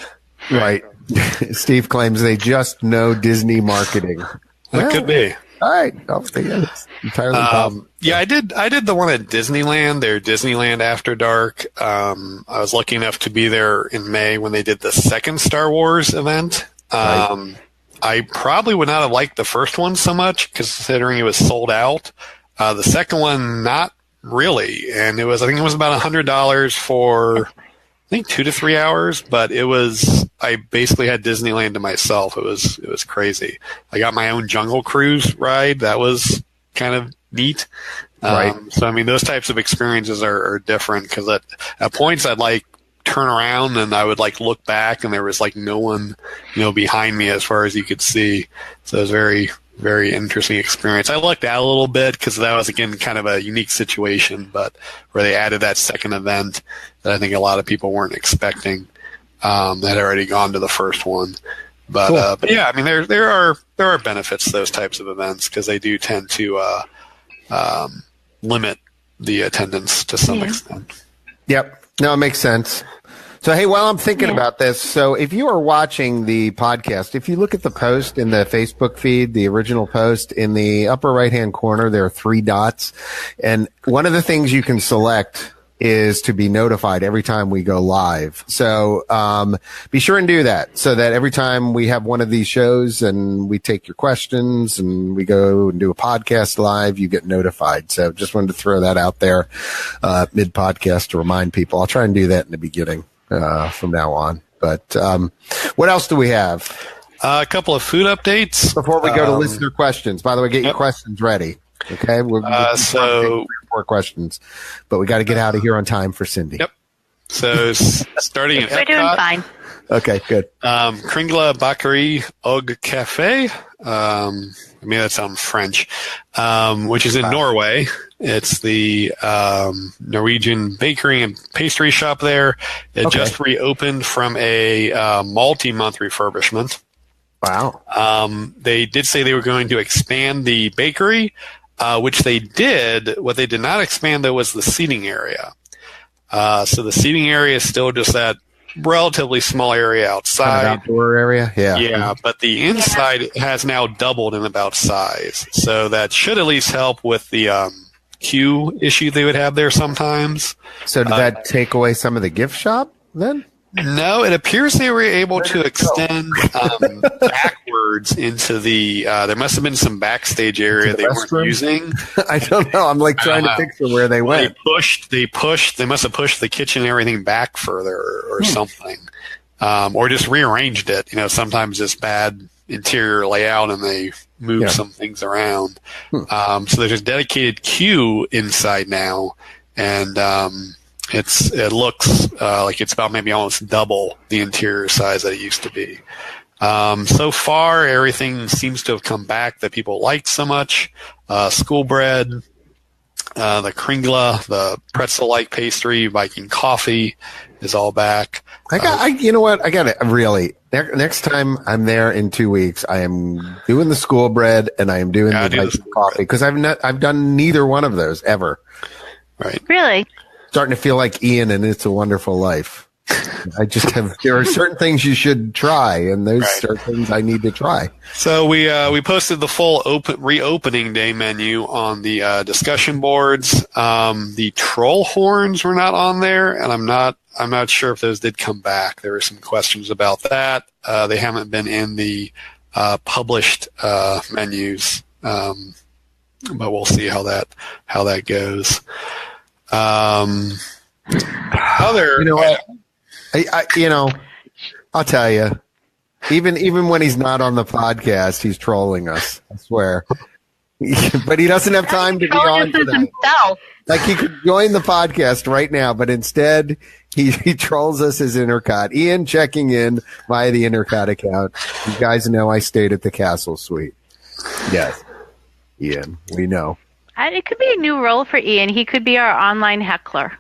Right. Steve claims they just know Disney marketing. That could be. All right. It's entirely possible. Yeah, I did the one at Disneyland, their Disneyland After Dark. I was lucky enough to be there in May when they did the second Star Wars event. Right. I probably would not have liked the first one so much, considering it was sold out. The second one, not really. And I think it was about $100 for, 2 to 3 hours, but I basically had Disneyland to myself. It was crazy. I got my own Jungle Cruise ride. That was kind of neat. Right. So, those types of experiences are different, because at points I'd turn around and I would look back and there was no one, behind me as far as you could see. So it was very, very interesting experience. I lucked out a little bit because that was, again, kind of a unique situation, but where they added that second event that I think a lot of people weren't expecting, that had already gone to the first one. But, cool. But yeah, there are benefits to those types of events, because they do tend to limit the attendance to some extent. Yep. No, it makes sense. So, hey, while I'm thinking about this, so if you are watching the podcast, if you look at the post in the Facebook feed, the original post, in the upper right-hand corner, there are 3 dots. And one of the things you can select is to be notified every time we go live. So be sure and do that, so that every time we have one of these shows and we take your questions and we go and do a podcast live, you get notified. So just wanted to throw that out there mid-podcast to remind people. I'll try and do that in the beginning from now on. But what else do we have? A couple of food updates. Before we go to listener questions. By the way, get your questions ready. Okay? We'll so 4 questions. But we got to get out of here on time for Cindy. Yep. So starting at We're doing fine. Okay, good. Kringla Bakery Og Cafe. That sounds French. Which is in Norway. It's the Norwegian bakery and pastry shop there. It just reopened from a multi-month refurbishment. Wow. They did say they were going to expand the bakery, which they did. What they did not expand, though, was the seating area. So the seating area is still just that relatively small area outside. Kind of outdoor area? Yeah. Yeah, but the inside has now doubled in about size. So that should at least help with the queue issue they would have there sometimes. So did that take away some of the gift shop then? No, it appears they were able to extend backwards into the. There must have been some backstage area they weren't using. I don't know. I'm trying to picture where they went. They must have pushed the kitchen and everything back further or something, or just rearranged it. Sometimes it's bad interior layout and they move some things around. So there's a dedicated queue inside now, and it looks like it's about maybe almost double the interior size that it used to be. So far, everything seems to have come back that people liked so much. School bread, the kringla, the pretzel-like pastry, Viking coffee is all back. You know what? I got it. Really. Next time I'm there in 2 weeks, I am doing the school bread and I am doing the Viking coffee, because I've done neither one of those ever. Right. Really? Starting to feel like Ian and It's a Wonderful Life. I just have. There are certain things you should try, and those are things I need to try. So we posted the full reopening day menu on the discussion boards. The troll horns were not on there, and I'm not sure if those did come back. There were some questions about that. They haven't been in the published menus, but we'll see how that goes. You know what? I'll tell you. Even when he's not on the podcast, he's trolling us. I swear. But he doesn't have time to be on tonight. Like he could join the podcast right now, but instead he trolls us as Intercot. Ian checking in via the Intercot account. You guys know I stayed at the Castle Suite. Yes, Ian, we know. It could be a new role for Ian. He could be our online heckler.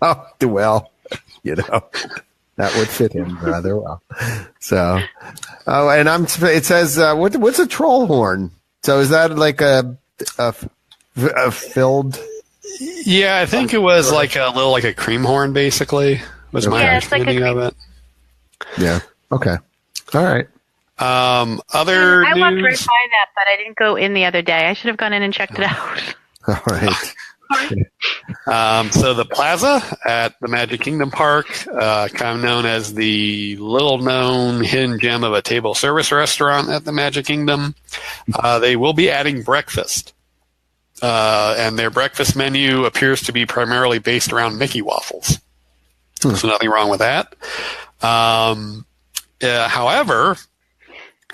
Well, that would fit him rather well. So, and it says, what's a troll horn? So is that like a filled? Yeah, I think it was like a cream horn, basically. Was my understanding of it. Yeah. Okay. All right. I walked right by that, but I didn't go in the other day. I should have gone in and checked it out. All right. So the plaza at the Magic Kingdom Park, kind of known as the little-known hidden gem of a table service restaurant at the Magic Kingdom, they will be adding breakfast. And their breakfast menu appears to be primarily based around Mickey waffles. So nothing wrong with that. However,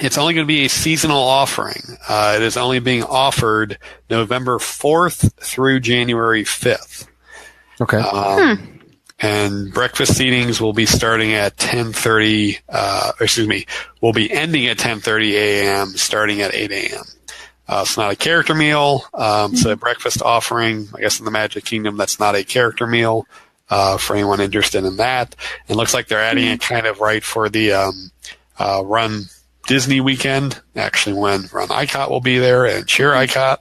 it's only going to be a seasonal offering. It is only being offered November 4th through January 5th. Okay. And breakfast seatings will be starting at 10:30. Will be ending at 10:30 a.m. starting at 8 a.m. It's not a character meal. So a breakfast offering, I guess in the Magic Kingdom, that's not a character meal for anyone interested in that. It looks like they're adding it kind of right for the Run Disney weekend, actually when RunICOT will be there and CheerICOT,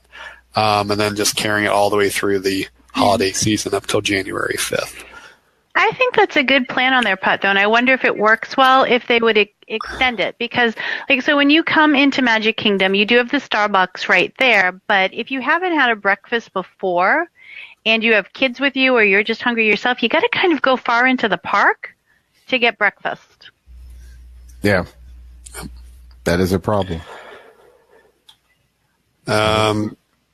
and then just carrying it all the way through the holiday season up till January 5th. I think that's a good plan on their part, though, and I wonder if it works well if they would extend it. Because, so when you come into Magic Kingdom, you do have the Starbucks right there, but if you haven't had a breakfast before and you have kids with you or you're just hungry yourself, you got to kind of go far into the park to get breakfast. Yeah. That is a problem.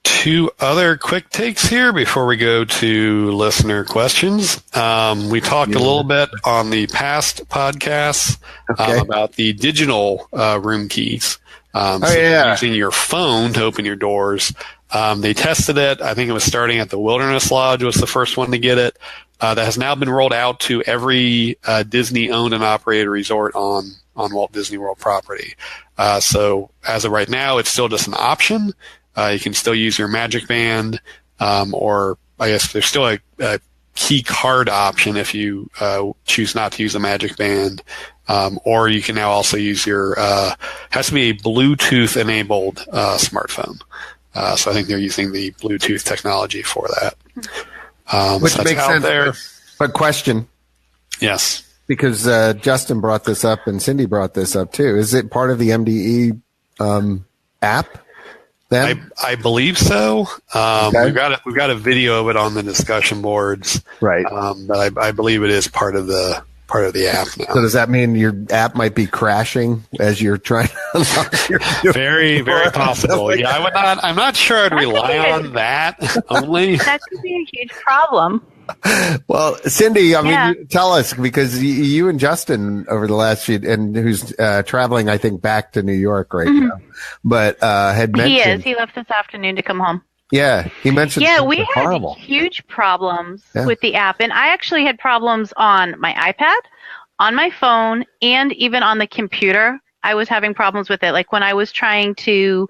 Two other quick takes here before we go to listener questions. We talked a little bit on the past podcasts about the digital room keys. Using your phone to open your doors. They tested it. I think it was starting at the Wilderness Lodge was the first one to get it. That has now been rolled out to every Disney-owned and operated resort on Walt Disney World property. So as of right now, it's still just an option. You can still use your Magic Band, or I guess there's still a key card option if you choose not to use a Magic Band. Or you can now also use your, has to be a Bluetooth-enabled smartphone. So I think they're using the Bluetooth technology for that. Which makes sense. There. But question. Yes. Because Justin brought this up and Cindy brought this up too. Is it part of the MDE app? Then? I believe so. We've got a video of it on the discussion boards, right? But I believe it is part of the app now. So does that mean your app might be crashing as you're trying to unlock your door? Very, very possible. Yeah, I would not. I'm not sure I'd rely on that only. That could be a huge problem. Well, Cindy, I mean, tell us, because you and Justin over the last few, and who's traveling, I think, back to New York right now, but had mentioned. He left this afternoon to come home. Yeah, he mentioned. Yeah, we had huge problems with the app, and I actually had problems on my iPad, on my phone, and even on the computer. I was having problems with it, like when I was trying to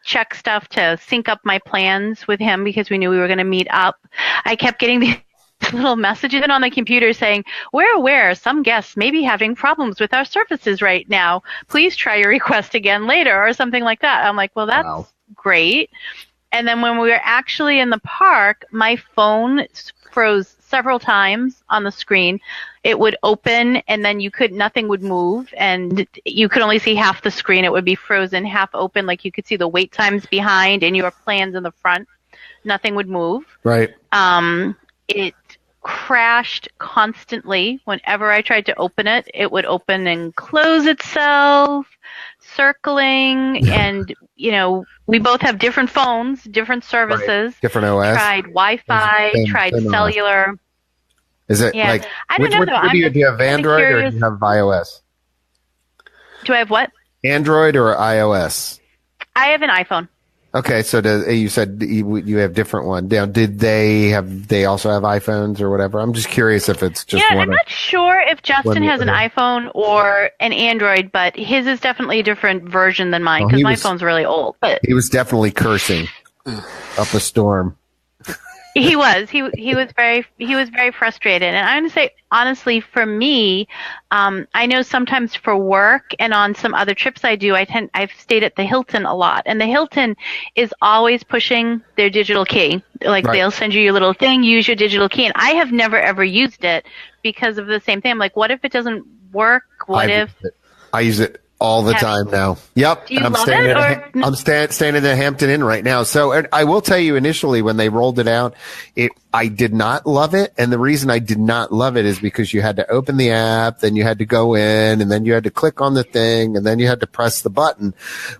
check stuff to sync up my plans with him because we knew we were going to meet up. I kept getting these little messages on the computer saying, "We're aware some guests may be having problems with our services right now. Please try your request again later," or something like that. I'm like, well, that's great. And then when we were actually in the park, my phone froze several times on the screen. It would open, and then nothing would move, and you could only see half the screen. It would be frozen, half open, like you could see the wait times behind and your plans in the front. Nothing would move. Right. It crashed constantly. Whenever I tried to open it, it would open and close itself, circling, and we both have different phones, different services, right. Different OS. Tried Wi-Fi, tried cellular. Is it like I don't know? do you have Android or do you have iOS? Do I have what? Android or iOS? I have an iPhone. Okay, so you said you have different one. Now, did they also have iPhones or whatever? I'm just curious if it's just one. I'm not sure if Justin has an iPhone or an Android, but his is definitely a different version than mine because my phone's really old. But he was definitely cursing up a storm. He was very frustrated, and I'm going to say honestly, for me, I know sometimes for work and on some other trips I've stayed at the Hilton a lot, and the Hilton is always pushing their digital key. Like they'll send you your little thing, use your digital key, and I have never ever used it because of the same thing. I'm like, what if it doesn't work? I use it all the time now. Yep. Do you love it? I'm staying at the Hampton Inn right now. So I will tell you, initially when they rolled it out, I did not love it. And the reason I did not love it is because you had to open the app, then you had to go in, and then you had to click on the thing, and then you had to press the button.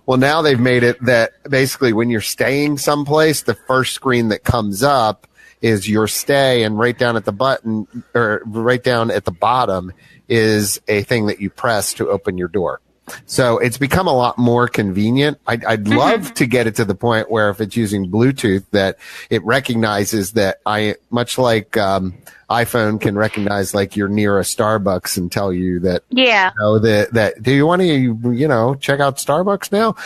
Well, now they've made it that basically when you're staying someplace, the first screen that comes up is your stay, and right down at the button or right down at the bottom is a thing that you press to open your door. So it's become a lot more convenient. I'd love to get it to the point where if it's using Bluetooth, that it recognizes that much like iPhone can recognize like you're near a Starbucks and tell you that, that do you want to, check out Starbucks now?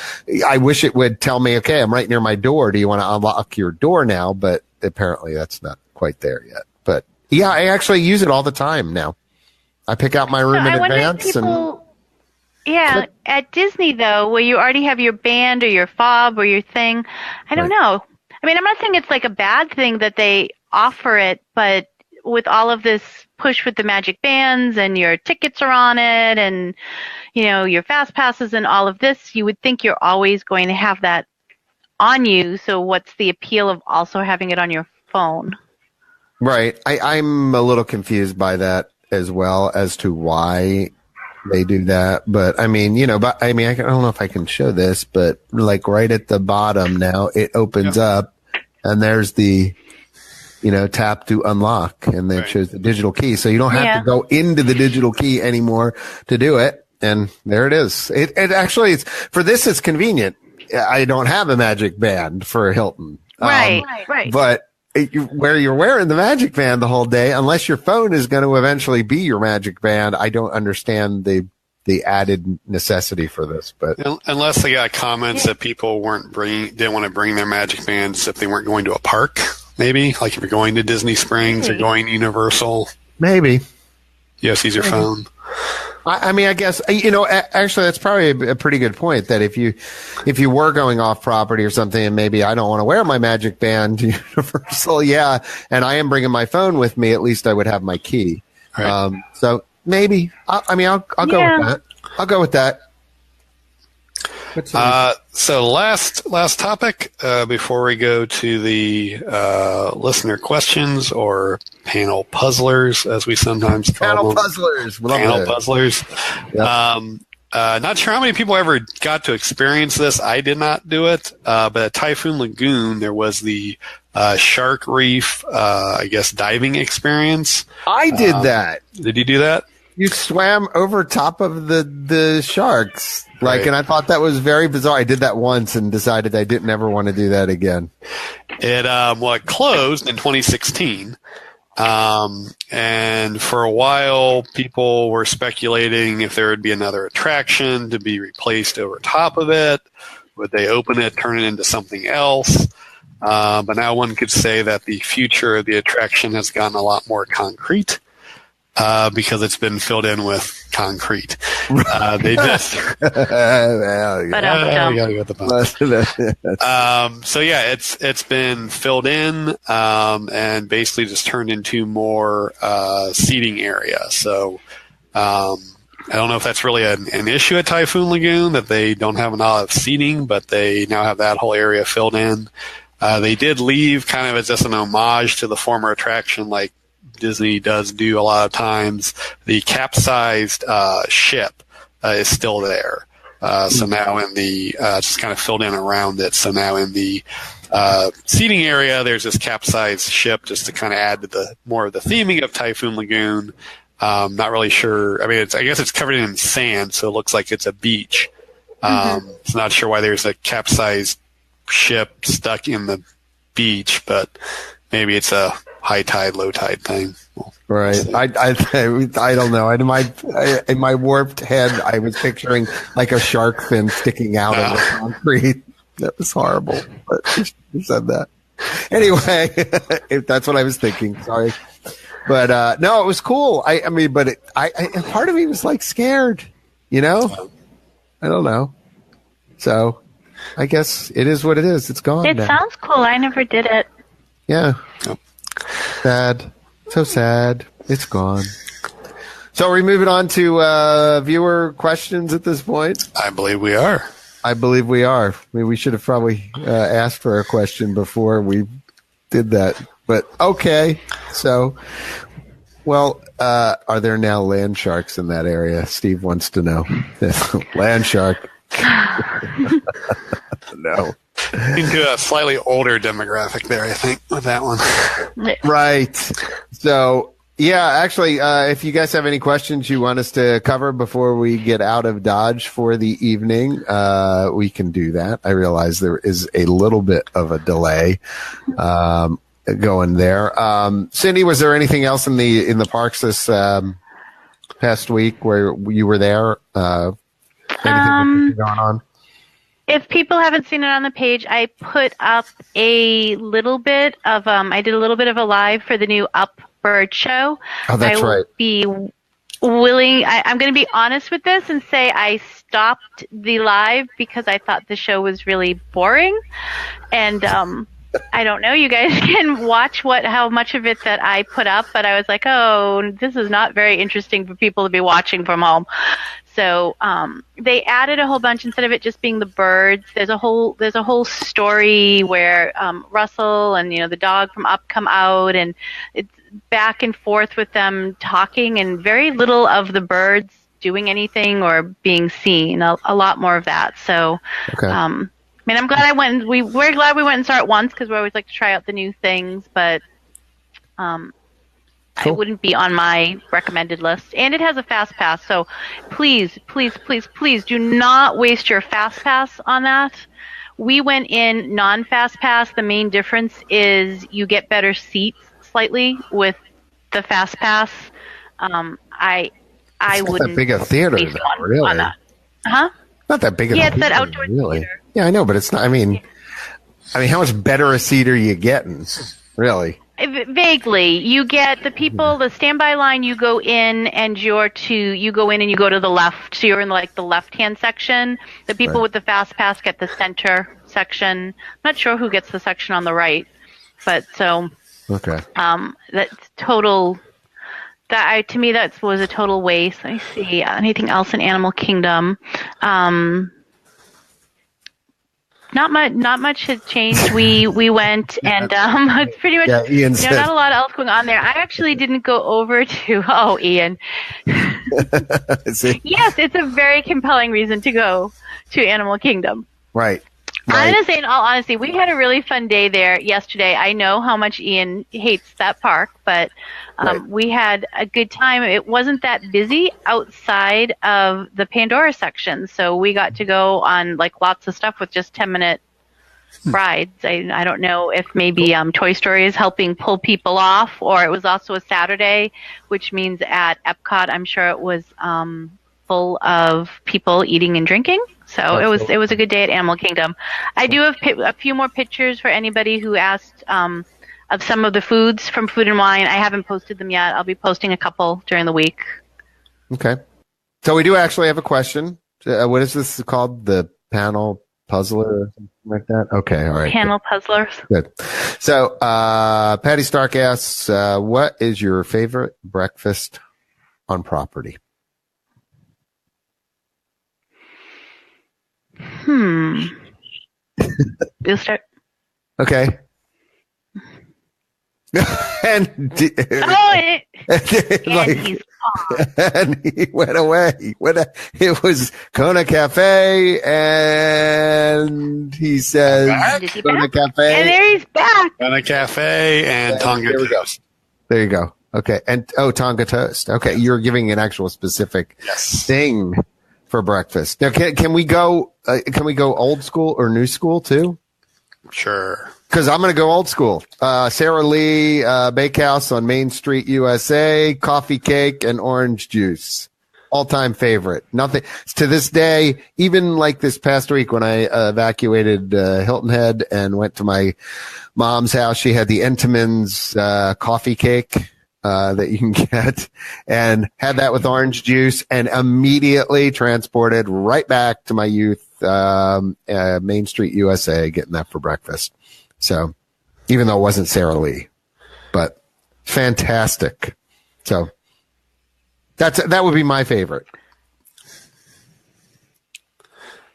I wish it would tell me, okay, I'm right near my door. Do you want to unlock your door now? But apparently that's not quite there yet. But yeah, I actually use it all the time now. I pick out my room in advance Yeah, at Disney, though, where you already have your band or your fob or your thing, I don't know. I mean, I'm not saying it's like a bad thing that they offer it, but with all of this push with the magic bands and your tickets are on it and, your fast passes and all of this, you would think you're always going to have that on you. So what's the appeal of also having it on your phone? Right. I'm a little confused by that as well as to why they do that. But I mean, I don't know if I can show this, but like right at the bottom now, it opens up and there's the, tap to unlock, and then it shows the digital key. So you don't have to go into the digital key anymore to do it. And there it is. It actually, it's convenient. I don't have a magic band for Hilton. Right. But where you're wearing the magic band the whole day, unless your phone is going to eventually be your magic band, I don't understand the added necessity for this. But unless they got comments that people didn't want to bring their magic bands if they weren't going to a park, maybe like if you're going to Disney Springs or going to Universal, maybe. Yes, use your phone. I mean, I guess, actually that's probably a pretty good point, that if you were going off property or something and maybe I don't want to wear my magic band to Universal, and I am bringing my phone with me, at least I would have my key. Right. So maybe, I'll go with that. I'll go with that. So last topic before we go to the listener questions or panel puzzlers, as we sometimes call them. Puzzlers. Panel puzzlers. Yep. Not sure how many people ever got to experience this. I did not do it, but at Typhoon Lagoon there was the shark reef, diving experience. I did that. Did you do that? You swam over top of the sharks. Right. And I thought that was very bizarre. I did that once and decided I didn't ever want to do that again. It closed in 2016. And for a while, people were speculating if there would be another attraction to be replaced over top of it. Would they open it, turn it into something else? But now one could say that the future of the attraction has gotten a lot more concrete. because it's been filled in with concrete. They just But gotta go with the bump. So yeah, it's been filled in and basically just turned into more seating area. So I don't know if that's really an issue at Typhoon Lagoon that they don't have a lot of seating, but they now have that whole area filled in. They did leave kind of as just an homage to the former attraction, like Disney does do a lot of times. The capsized ship is still there. So now in the just kind of filled in around it. So now in the seating area, there's this capsized ship just to kind of add to the more of the theming of Typhoon Lagoon. Not really sure. I mean, I guess it's covered in sand, so it looks like it's a beach. So not sure why there's a capsized ship stuck in the beach, but maybe it's a high tide, low tide thing. Right. I don't know. In my warped head, I was picturing like a shark fin sticking out of the concrete. That was horrible. But you said that. Anyway, if that's what I was thinking. Sorry. But no, it was cool. I mean, but and part of me was like scared, you know? I don't know. So I guess it is what it is. It's gone. It now. sounds cool. I never did it. Yeah. Sad. So sad. It's gone. So are we moving on to viewer questions at this point? I believe we are. I believe we are. I mean, we should have probably asked for a question before we did that. But okay. So, well, are there now land sharks in that area? Steve wants to know. Land shark. No. Into a slightly older demographic there, I think, with that one. Right. So, yeah, actually, if you guys have any questions you want us to cover before we get out of Dodge for the evening, we can do that. I realize there is a little bit of a delay going there. Cindy, was there anything else in the parks this past week where you were there? Anything going on? If people haven't seen it on the page, I put up a little bit of I did a little bit of a live for the new Up Bird show. Oh, that's right. I'm going to be honest with this and say I stopped the live because I thought the show was really boring. And I don't know, you guys can watch how much of it that I put up, but I was like, oh, this is not very interesting for people to be watching from home. So they added a whole bunch instead of it just being the birds. There's a whole story where Russell and the dog from Up come out, and it's back and forth with them talking, and very little of the birds doing anything or being seen. A lot more of that. So, okay. I mean, I'm glad I went. We're glad we went and saw it once because we always like to try out the new things, but Cool. it wouldn't be on my recommended list. And it has a fast pass, so please, please, please, please do not waste your fast pass on that. We went in non-fast pass. The main difference is you get better seats slightly with the fast pass. I wouldn't. That big a theater, though, really. On that. Huh? Not that big of a Yeah, it's theater, that outdoor really. theater. Yeah, I know, but it's not. I mean, how much better a seat are you getting? Really? Vaguely, you get the people, the standby line. You go in and you go in and you go to the left. So you're in like the left-hand section. The people with the fast pass get the center section. I'm not sure who gets the section on the right, but so okay. That's total. To me, that was a total waste. Let me see anything else in Animal Kingdom. Not much has changed. We went and it's pretty much Ian said, not a lot else going on there. I actually didn't go over to Ian. Yes, it's a very compelling reason to go to Animal Kingdom. Right. I'm going to say, in all honesty, we had a really fun day there yesterday. I know how much Ian hates that park, but we had a good time. It wasn't that busy outside of the Pandora section, so we got to go on like lots of stuff with just 10-minute rides. I don't know if maybe Toy Story is helping pull people off, or it was also a Saturday, which means at Epcot, I'm sure it was full of people eating and drinking. So it was a good day at Animal Kingdom. I do have a few more pictures for anybody who asked of some of the foods from Food and Wine. I haven't posted them yet. I'll be posting a couple during the week. Okay. So we do actually have a question. What is this called? The panel puzzler or something like that? Okay. All right. Panel puzzlers. Good. So Patty Stark asks, what is your favorite breakfast on property? You'll start. Okay. and and he went away. It was Kona Cafe, and he says Kona Cafe. And there he's back. Kona Cafe and Tonga Toast. There you go. Okay, and Tonga Toast. Okay, you're giving an actual specific thing for breakfast. Now, can we go? Can we go old school or new school too? Sure. Because I'm going to go old school. Sarah Lee Bakehouse on Main Street, USA. Coffee cake and orange juice. All-time favorite. Nothing to this day. Even like this past week when I evacuated Hilton Head and went to my mom's house, she had the Entenmann's coffee cake that you can get, and had that with orange juice, and immediately transported right back to my youth. Main Street, USA, getting that for breakfast. So, even though it wasn't Sarah Lee, but fantastic. So, that would be my favorite.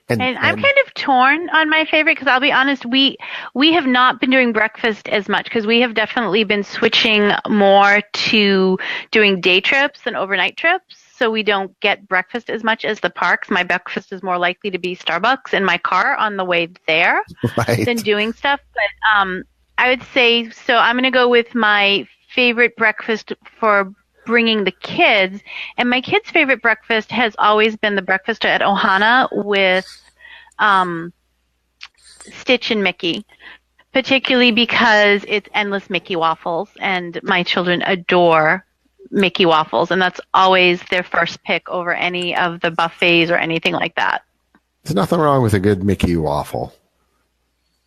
And I'm kind of torn on my favorite because I'll be honest, we have not been doing breakfast as much because we have definitely been switching more to doing day trips than overnight trips. So we don't get breakfast as much as the parks. My breakfast is more likely to be Starbucks in my car on the way there than doing stuff. But I would say, so I'm going to go with my favorite breakfast for bringing the kids. And my kids' favorite breakfast has always been the breakfast at Ohana with Stitch and Mickey, particularly because it's endless Mickey waffles, and my children adore Mickey waffles, and that's always their first pick over any of the buffets or anything like that. There's nothing wrong with a good Mickey waffle.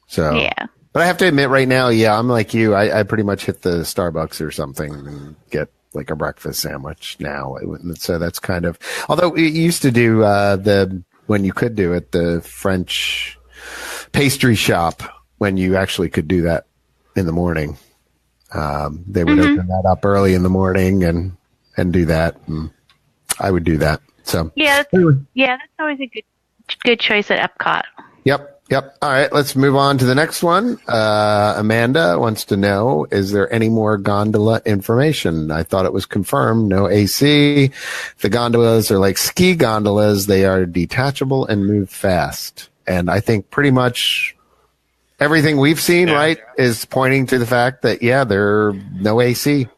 So, yeah. But I have to admit right now, I'm like you. I pretty much hit the Starbucks or something and get like a breakfast sandwich now. So that's kind of, although we used to do when you could do it, the French pastry shop, when you actually could do that in the morning. They would open that up early in the morning and do that. And I would do that. So that's always a good choice at Epcot. Yep. All right, let's move on to the next one. Amanda wants to know, is there any more gondola information? I thought it was confirmed. No AC. The gondolas are like ski gondolas. They are detachable and move fast. And I think pretty much everything we've seen, right, is pointing to the fact that, there are no AC.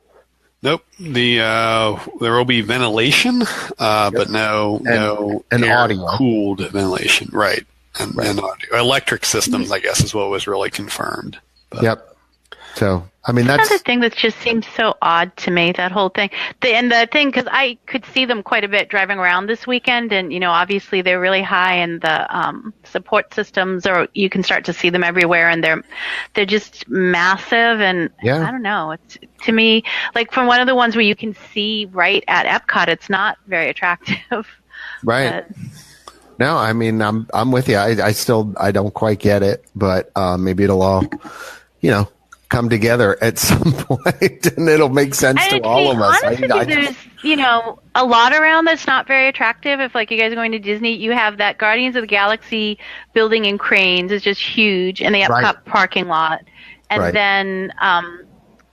Nope. There will be ventilation, but no audio cooled ventilation. Right. And audio. Electric systems, I guess, is what was really confirmed. But. Yep. So, I mean, that's another thing that just seems so odd to me, that whole thing. The thing, because I could see them quite a bit driving around this weekend, and, obviously they're really high in the support systems, or you can start to see them everywhere, and they're just massive, and I don't know. It's, to me, like from one of the ones where you can see right at Epcot, it's not very attractive. Right. No, I mean, I'm with you. I don't quite get it, but maybe it'll all, come together at some point, and it'll make sense to all of us. There's, a lot around that's not very attractive. If, like, you guys are going to Disney, you have that Guardians of the Galaxy building in cranes is just huge, and the Epcot parking lot. And then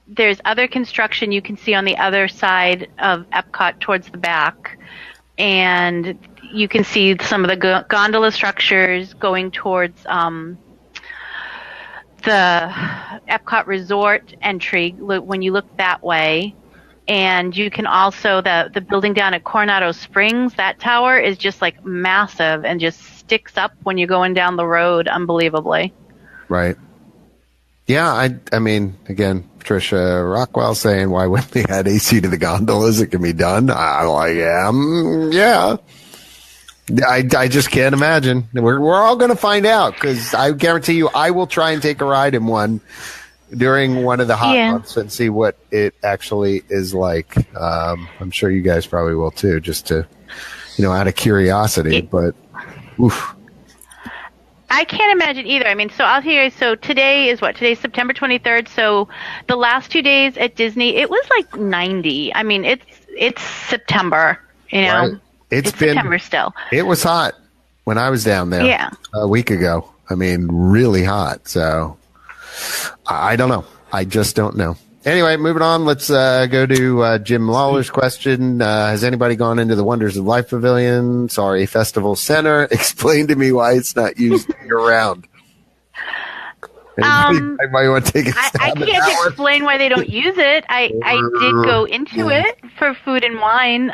there's other construction you can see on the other side of Epcot towards the back, and you can see some of the gondola structures going towards the Epcot Resort entry when you look that way. And you can also, the building down at Coronado Springs, that tower is just like massive and just sticks up when you're going down the road unbelievably. Right. Yeah, I mean, again, Patricia Rockwell saying, why wouldn't they add AC to the gondolas? It can be done. I'm like, yeah. I just can't imagine. We're all going to find out, because I guarantee you I will try and take a ride in one during one of the hot Yeah. months and see what it actually is like. I'm sure you guys probably will too, just to, out of curiosity. But, oof. I can't imagine either. I mean, so I'll hear. So today is what? Today's September 23rd. So the last 2 days at Disney, it was like 90. I mean, it's September. Right. It's been September still. It was hot when I was down there. Yeah. A week ago. I mean, really hot. So I don't know. I just don't know. Anyway, moving on. Let's go to Jim Lawler's question. Has anybody gone into the Wonders of Life Pavilion? Sorry, Festival Center. Explain to me why it's not used year-round. Anybody want to take a stab I at can't that one? explain why they don't use it. I did go into it for food and wine.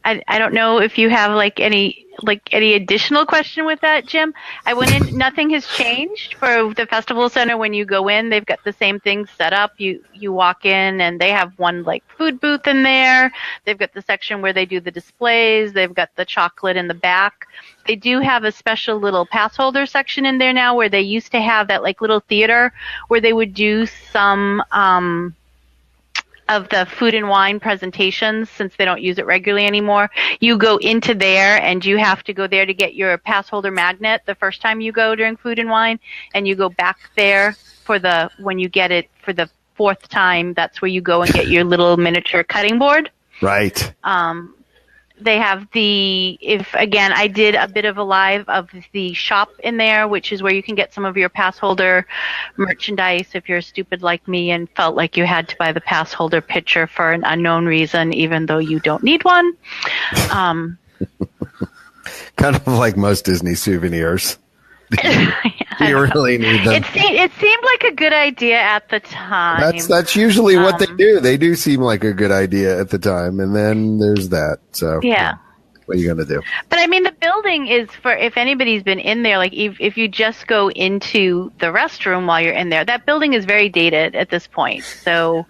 I don't know if you have any additional question with that, Jim. I went in. Nothing has changed for the Festival Center. When you go in, they've got the same things set up. You walk in and they have one food booth in there. They've got the section where they do the displays. They've got the chocolate in the back. They do have a special little pass holder section in there now, where they used to have that little theater where they would do some of the food and wine presentations, since they don't use it regularly anymore. You go into there and you have to go there to get your pass holder magnet the first time you go during food and wine, and you go back there when you get it for the fourth time. That's where you go and get your little miniature cutting board. Right. They have I did a bit of a live of the shop in there, which is where you can get some of your pass holder merchandise if you're stupid like me and felt like you had to buy the pass holder picture for an unknown reason, even though you don't need one. Kind of like most Disney souvenirs. Do you really need them? It seemed like a good idea at the time. That's usually what they do. They do seem like a good idea at the time, and then there's that. So yeah. What are you going to do? But I mean, the building is for, if anybody's been in there, if you just go into the restroom while you're in there, that building is very dated at this point. So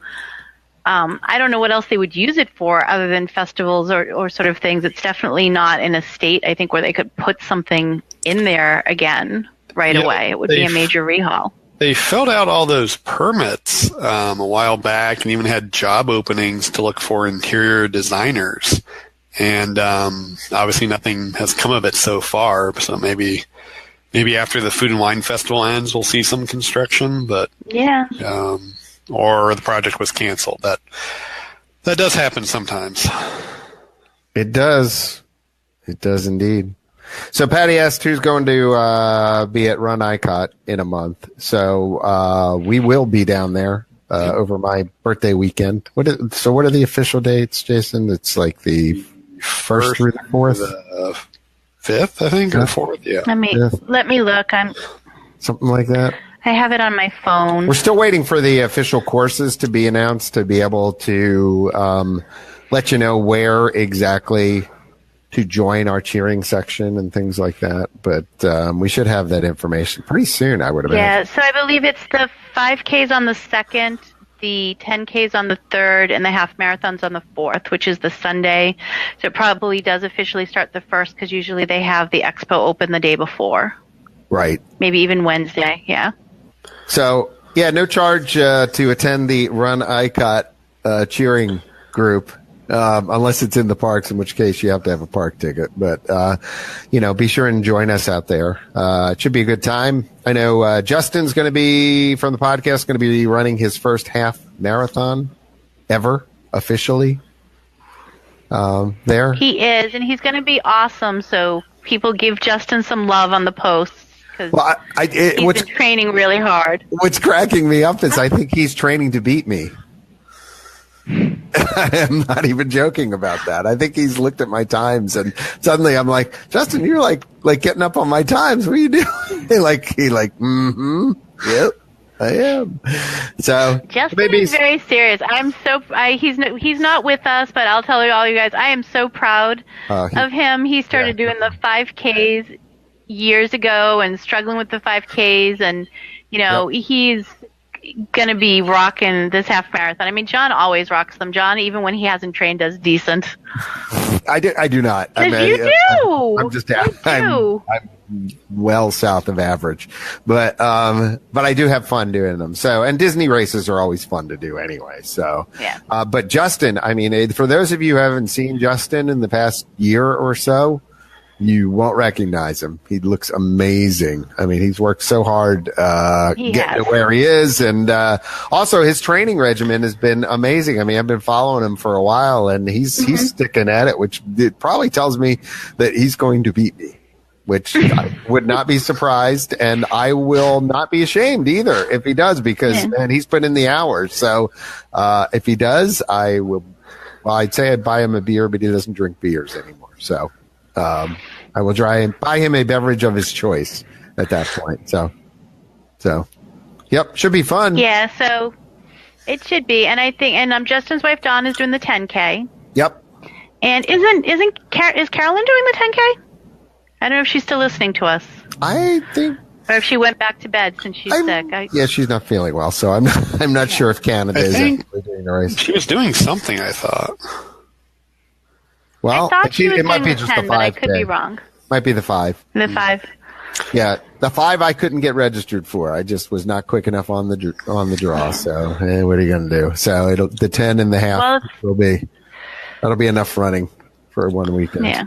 I don't know what else they would use it for other than festivals or sort of things. It's definitely not in a state, I think, where they could put something in there again right away. It would be a major rehaul. They filled out all those permits a while back and even had job openings to look for interior designers. And obviously nothing has come of it so far. So maybe after the Food and Wine Festival ends, we'll see some construction. But yeah, or the project was canceled. That does happen sometimes. It does. It does indeed. So Patty asked who's going to be at RunICOT in a month. So we will be down there over my birthday weekend. What are the official dates, Jason? It's like the 1st through the 4th? The 5th, I think, or 4th, yeah. Let me look. Something like that. I have it on my phone. We're still waiting for the official courses to be announced to be able to let you know where exactly to join our cheering section and things like that. But we should have that information pretty soon, I would imagine. Yeah, so I believe it's the 5Ks on the 2nd, the 10Ks on the 3rd, and the half marathons on the 4th, which is the Sunday. So it probably does officially start the 1st, because usually they have the expo open the day before. Right. Maybe even Wednesday, yeah. So, yeah, no charge to attend the RunICOT cheering group. Unless it's in the parks, in which case you have to have a park ticket. But, be sure and join us out there. It should be a good time. I know Justin's going to be, from the podcast, going to be running his first half marathon ever, officially, there. He is, and he's going to be awesome. So people give Justin some love on the posts. Well, he's been training really hard. What's cracking me up is I think he's training to beat me. I'm not even joking about that. I think he's looked at my times and suddenly I'm like, Justin, you're like getting up on my times. What are you doing? Yep, I am. So Justin is very serious. He's not with us, but I'll tell all you guys, I am so proud of him. He started doing the 5Ks years ago and struggling with the 5Ks, and he's going to be rocking this half marathon. I mean, John always rocks them. John, even when he hasn't trained, does decent. I do not. You do. I'm just I'm well south of average, but I do have fun doing them. So, and Disney races are always fun to do anyway. So, yeah. But Justin, I mean, for those of you who haven't seen Justin in the past year or so, you won't recognize him. He looks amazing. I mean, he's worked so hard getting to where he is. And also his training regimen has been amazing. I mean, I've been following him for a while, and he's sticking at it, which it probably tells me that he's going to beat me, which I would not be surprised. And I will not be ashamed either if he does, because, man, he's put in the hours. So if he does, I will. Well, I'd say I'd buy him a beer, but he doesn't drink beers anymore. So I will try and buy him a beverage of his choice at that point. So, yep, should be fun. Yeah, so it should be. And I think, and Justin's wife Dawn is doing the 10K. Yep. And is Carolyn doing the 10K? I don't know if she's still listening to us. I think. Or if she went back to bed since she's sick. Yeah, she's not feeling well, so I'm not sure if Canada is actually doing the race. She was doing something, I thought. Well, I thought she was it might doing be the just 10, the 5. but I could be wrong. Might be the 5. The 5. Yeah, the 5 I couldn't get registered for. I just was not quick enough on the draw. So what are you going to do? So the 10 and the half that'll be enough running for one weekend. Yeah.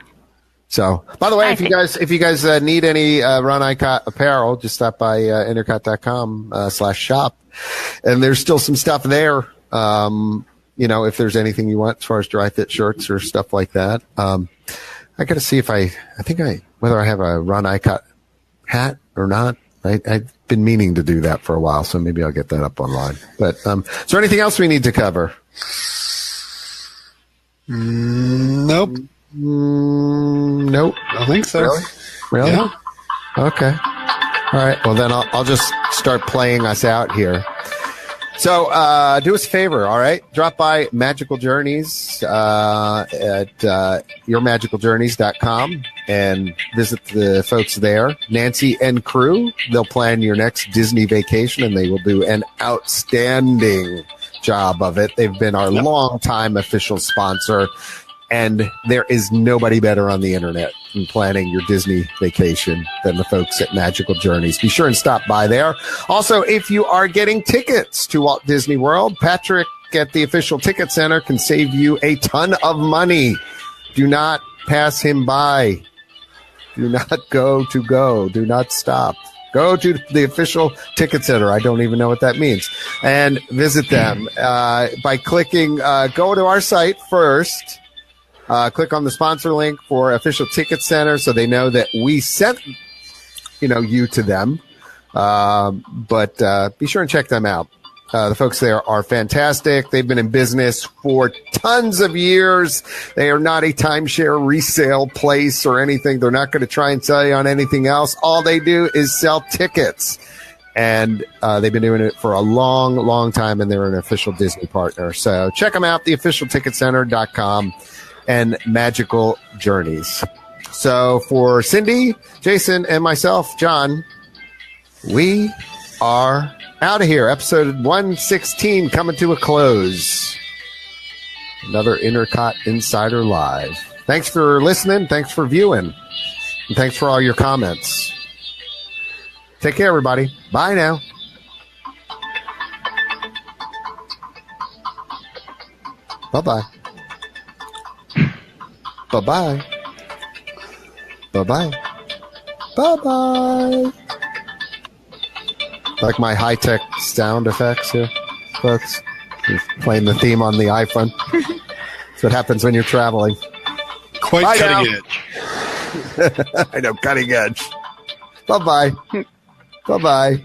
So, by the way, if you guys need any RunICOT apparel, just stop by intercot.com/shop, and there's still some stuff there. You know, if there's anything you want as far as dry fit shirts or stuff like that. I got to see if whether I have a RunICOT hat or not. I've been meaning to do that for a while, so maybe I'll get that up online. But is there anything else we need to cover? Nope. Nope. I don't think so. Really? Yeah. Okay. All right. Well, then I'll just start playing us out here. So do us a favor, all right? Drop by Magical Journeys at yourmagicaljourneys.com and visit the folks there. Nancy and crew, they'll plan your next Disney vacation, and they will do an outstanding job of it. They've been our longtime official sponsor, and there is nobody better on the internet in planning your Disney vacation than the folks at Magical Journeys. Be sure and stop by there. Also, if you are getting tickets to Walt Disney World, Patrick at the official ticket center can save you a ton of money. Do not pass him by. Do not go. Do not stop. Go to the official ticket center. I don't even know what that means. And visit them by clicking, go to our site first. Click on the sponsor link for official ticket center so they know that we sent, you to them. But be sure and check them out. The folks there are fantastic. They've been in business for tons of years. They are not a timeshare resale place or anything. They're not going to try and sell you on anything else. All they do is sell tickets. And they've been doing it for a long, long time, and they're an official Disney partner. So check them out, theofficialticketcenter.com. and Magical Journeys. So for Cindy, Jason, and myself, John, we are out of here. Episode 116 coming to a close. Another Intercot Insider Live. Thanks for listening. Thanks for viewing. And thanks for all your comments. Take care, everybody. Bye now. Bye-bye. Bye-bye. Bye-bye. Bye-bye. Like my high-tech sound effects here, folks. You're playing the theme on the iPhone. That's what happens when you're traveling. Quite Bye cutting now. edge. I know, cutting edge. Bye-bye. Bye-bye.